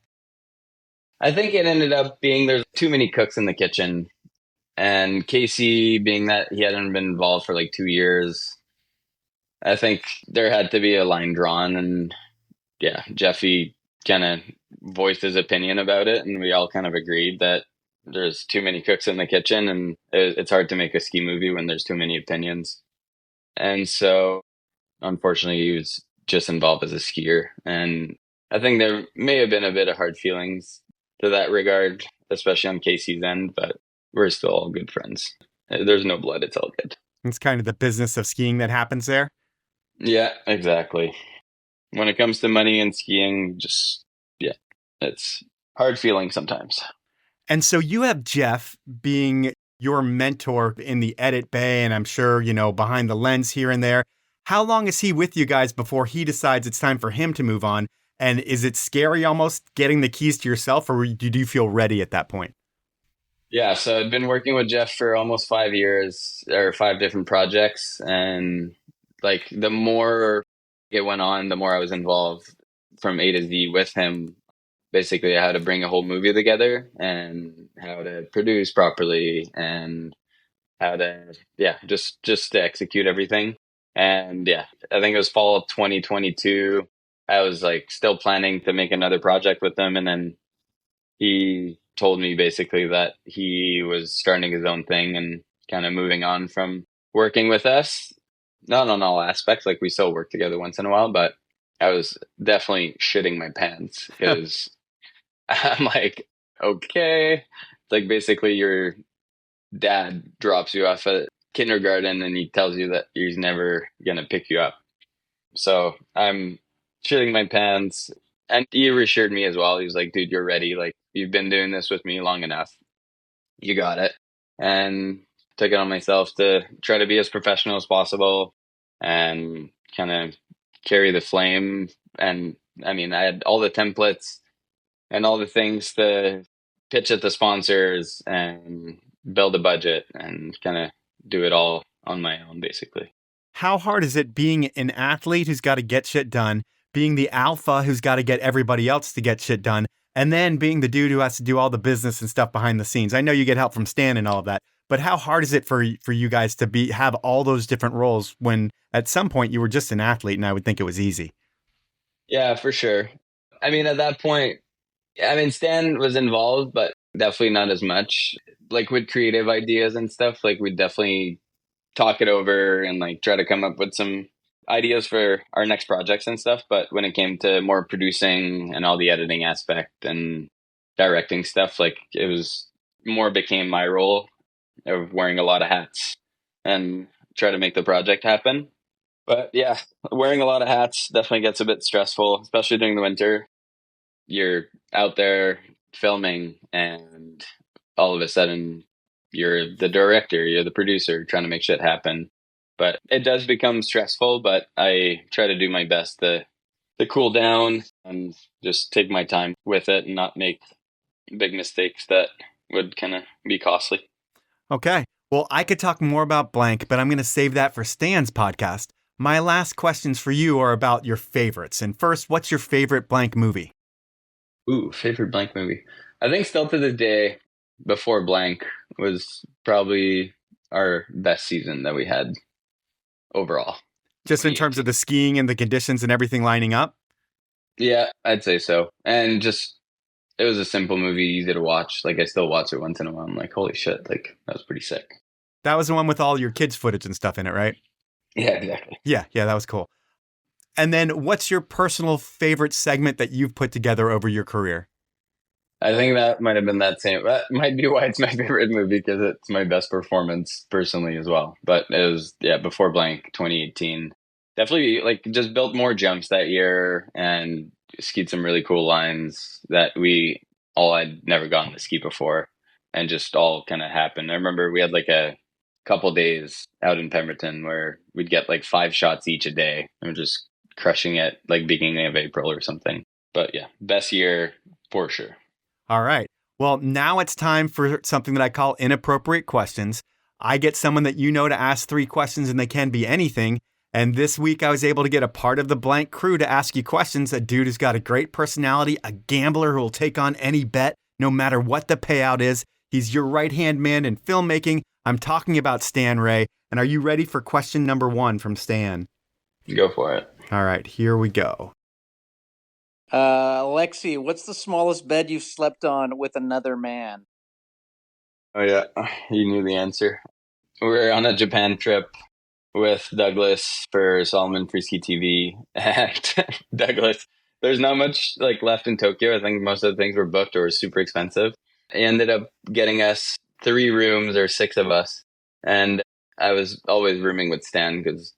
Speaker 3: I think it ended up being there's too many cooks in the kitchen. And Casey, being that he hadn't been involved for like 2 years, I think there had to be a line drawn. And yeah, Jeffy kind of voiced his opinion about it. And we all kind of agreed that there's too many cooks in the kitchen and it's hard to make a ski movie when there's too many opinions. And so unfortunately, he was just involved as a skier. And I think there may have been a bit of hard feelings to that regard, especially on Casey's end, but we're still all good friends. There's no blood. It's all good.
Speaker 2: It's kind of the business of skiing that happens there.
Speaker 3: Yeah, exactly. When it comes to money and skiing, just, yeah, it's hard feeling sometimes.
Speaker 2: And so you have Jeff being your mentor in the edit bay, and I'm sure, you know, behind the lens here and there. How long is he with you guys before he decides it's time for him to move on? And is it scary almost getting the keys to yourself, or do you feel ready at that point?
Speaker 3: Yeah, so I'd been working with Jeff for almost 5 years, or 5 different projects. And like the more it went on, the more I was involved from A to Z with him. Basically, how to bring a whole movie together and how to produce properly and how to, yeah, just to execute everything. And yeah, I think it was fall of 2022. I was like still planning to make another project with him. And then he told me basically that he was starting his own thing and kind of moving on from working with us. Not on all aspects, like we still work together once in a while, but I was definitely shitting my pants because I'm like, okay. It's like basically your dad drops you off at kindergarten and he tells you that he's never going to pick you up. So I'm shitting my pants. And he reassured me as well. He was like, dude, you're ready. Like, you've been doing this with me long enough. You got it. And took it on myself to try to be as professional as possible and kind of carry the flame. And I mean, I had all the templates and all the things to pitch at the sponsors and build a budget and kind of do it all on my own, basically.
Speaker 2: How hard is it being an athlete who's got to get shit done, being the alpha who's got to get everybody else to get shit done, and then being the dude who has to do all the business and stuff behind the scenes? I know you get help from Stan and all of that, but how hard is it for you guys to have all those different roles when at some point you were just an athlete and I would think it was easy?
Speaker 3: Yeah, for sure. I mean, at that point, I mean, Stan was involved, but definitely not as much. Like with creative ideas and stuff, like we'd definitely talk it over and like try to come up with some ideas for our next projects and stuff. But when it came to more producing and all the editing aspect and directing stuff, like it was more became my role of wearing a lot of hats and try to make the project happen. But yeah, wearing a lot of hats definitely gets a bit stressful, especially during the winter. You're out there filming and all of a sudden you're the director, you're the producer trying to make shit happen. But it does become stressful, but I try to do my best to cool down and just take my time with it and not make big mistakes that would kind of be costly.
Speaker 2: Okay. Well, I could talk more about blank, but I'm going to save that for Stan's podcast. My last questions for you are about your favorites. And first, what's your favorite blank movie?
Speaker 3: Ooh, favorite blank movie. I think still to this day, Before Blank was probably our best season that we had overall.
Speaker 2: Just in terms of the skiing and the conditions and everything lining up?
Speaker 3: Yeah, I'd say so. And just, it was a simple movie, easy to watch. Like, I still watch it once in a while. I'm like, holy shit, like, that was pretty sick.
Speaker 2: That was the one with all your kids' footage and stuff in it, right?
Speaker 3: Yeah, exactly.
Speaker 2: Yeah, that was cool. And then what's your personal favorite segment that you've put together over your career?
Speaker 3: I think that might have been that same. That might be why it's my favorite movie, because it's my best performance personally as well. But it was, Before Blank 2018. Definitely, like, just built more jumps that year and skied some really cool lines that I'd never gotten to ski before, and just all kind of happened. I remember we had like a couple days out in Pemberton where we'd get like 5 shots each a day, and we're just crushing it like beginning of April or something. But yeah, best year for sure.
Speaker 2: All right. Well, now it's time for something that I call inappropriate questions. I get someone that you know to ask 3 questions, and they can be anything. And this week I was able to get a part of the blank crew to ask you questions. A dude who's got a great personality, a gambler who will take on any bet, no matter what the payout is. He's your right-hand man in filmmaking. I'm talking about Stan Rey. And are you ready for question number 1 from Stan?
Speaker 3: Go for it.
Speaker 2: All right, here we go.
Speaker 4: Alexi, what's the smallest bed you've slept on with another man?
Speaker 3: Oh yeah, you knew the answer. We were on a Japan trip with Douglas for Solomon Frisky TV, and Douglas, there's not much like left in Tokyo. I think most of the things were booked or super expensive. He ended up getting us 3 rooms, or 6 of us, and I was always rooming with Stan because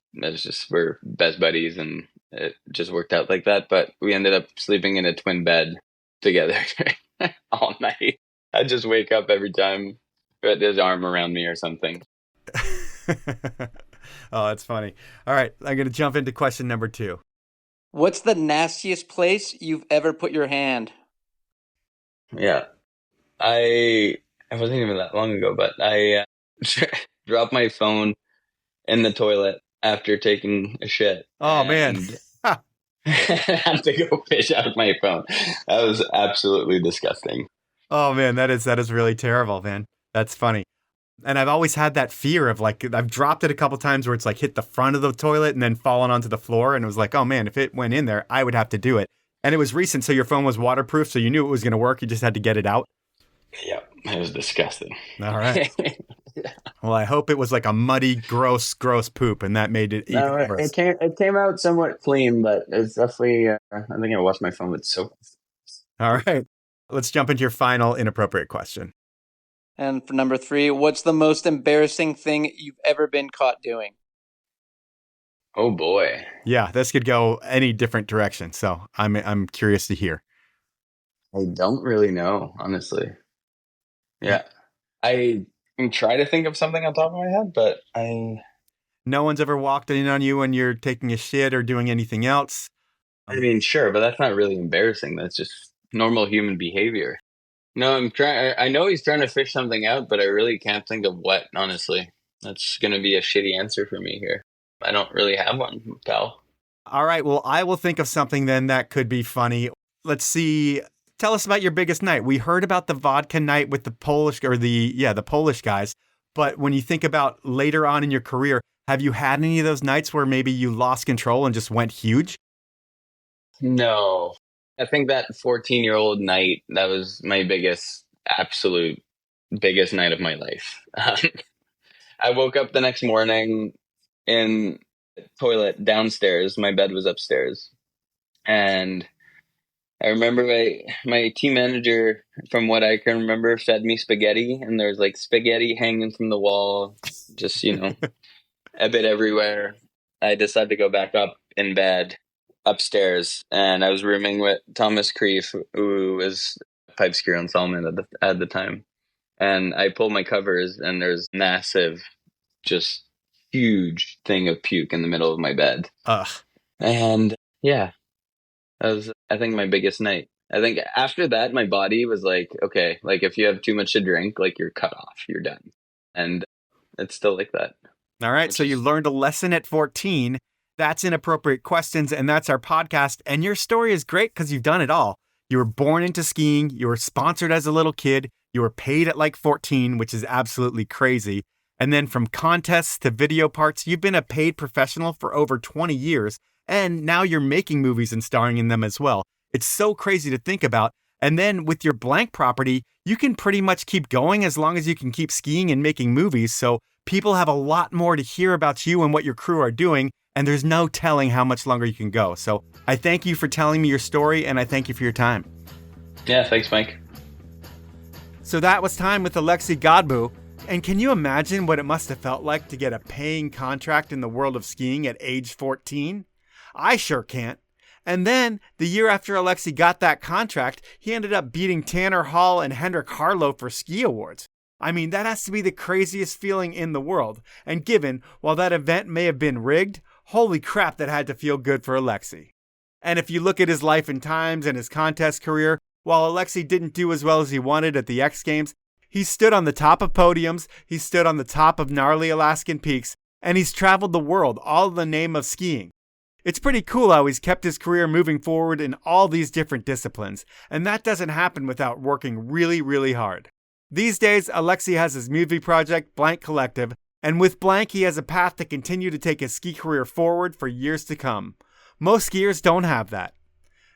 Speaker 3: we're best buddies, and it just worked out like that. But we ended up sleeping in a twin bed together all night. I'd just wake up every time with his arm around me or something.
Speaker 2: Oh, that's funny. All right, I'm going to jump into question number 2.
Speaker 4: What's the nastiest place you've ever put your hand?
Speaker 3: Yeah. I wasn't even that long ago, but I dropped my phone in the toilet after taking a shit.
Speaker 2: Oh, man.
Speaker 3: I had to go fish out my phone. That was absolutely disgusting.
Speaker 2: Oh, man, that is really terrible, man. That's funny. And I've always had that fear of, like, I've dropped it a couple times where it's like hit the front of the toilet and then fallen onto the floor. And it was like, oh, man, if it went in there, I would have to do it. And it was recent, so your phone was waterproof, so you knew it was going to work. You just had to get it out.
Speaker 3: Yeah, it was disgusting.
Speaker 2: All right. Yeah. Well, I hope it was like a muddy, gross poop, and that made it even worse.
Speaker 3: It came out somewhat clean, but it's definitely, I think I washed my phone with soap.
Speaker 2: All right. Let's jump into your final inappropriate question.
Speaker 4: And for number 3, what's the most embarrassing thing you've ever been caught doing?
Speaker 3: Oh boy.
Speaker 2: Yeah, this could go any different direction, so I'm curious to hear.
Speaker 3: I don't really know, honestly. Yeah. I try to think of something on top of my head, but
Speaker 2: No one's ever walked in on you when you're taking a shit or doing anything else?
Speaker 3: I mean, sure, but that's not really embarrassing. That's just normal human behavior. No, I know he's trying to fish something out, but I really can't think of what, honestly. That's going to be a shitty answer for me here. I don't really have one, pal.
Speaker 2: All right, well, I will think of something then that could be funny. Let's see. Tell us about your biggest night. We heard about the vodka night with the Polish guys. But when you think about later on in your career, have you had any of those nights where maybe you lost control and just went huge?
Speaker 3: No. I think that 14-year-old night, that was my absolute biggest night of my life. I woke up the next morning in the toilet downstairs. My bed was upstairs. And I remember my team manager, from what I can remember, fed me spaghetti. And there's like spaghetti hanging from the wall, just, a bit everywhere. I decided to go back up in bed upstairs, and I was rooming with Thomas Creef, who was a pipe skier on Solomon at the time. And I pulled my covers, and there's massive, just huge thing of puke in the middle of my bed.
Speaker 2: Ugh.
Speaker 3: And yeah, that was, I think, my biggest night. I think after that, my body was like, okay, like if you have too much to drink, like you're cut off, you're done. And it's still like that.
Speaker 2: All right. So you learned a lesson at 14. That's Inappropriate Questions. And that's our podcast. And your story is great because you've done it all. You were born into skiing. You were sponsored as a little kid. You were paid at like 14, which is absolutely crazy. And then from contests to video parts, you've been a paid professional for over 20 years. And now you're making movies and starring in them as well. It's so crazy to think about. And then with your blank property, you can pretty much keep going as long as you can keep skiing and making movies. So people have a lot more to hear about you and what your crew are doing. And there's no telling how much longer you can go. So I thank you for telling me your story, and I thank you for your time.
Speaker 3: Yeah, thanks, Mike.
Speaker 2: So that was time with Alexi Godbout. And can you imagine what it must have felt like to get a paying contract in the world of skiing at age 14? I sure can't. And then, the year after Alexi got that contract, he ended up beating Tanner Hall and Henrik Harlow for ski awards. I mean, that has to be the craziest feeling in the world. And given, while that event may have been rigged, holy crap, that had to feel good for Alexi. And if you look at his life and times and his contest career, while Alexi didn't do as well as he wanted at the X Games, he stood on the top of podiums, he stood on the top of gnarly Alaskan peaks, and he's traveled the world, all in the name of skiing. It's pretty cool how he's kept his career moving forward in all these different disciplines, and that doesn't happen without working really, really hard. These days, Alexi has his movie project, Blank Collective, and with Blank, he has a path to continue to take his ski career forward for years to come. Most skiers don't have that.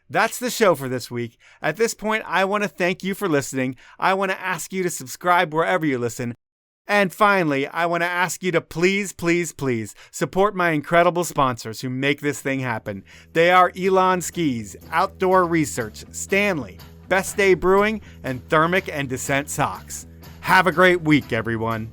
Speaker 2: That's the show for this week. At this point, I want to thank you for listening. I want to ask you to subscribe wherever you listen. And finally, I want to ask you to please, please, please support my incredible sponsors who make this thing happen. They are Elan Skis, Outdoor Research, Stanley, Best Day Brewing, and Thermic and Descent Socks. Have a great week, everyone.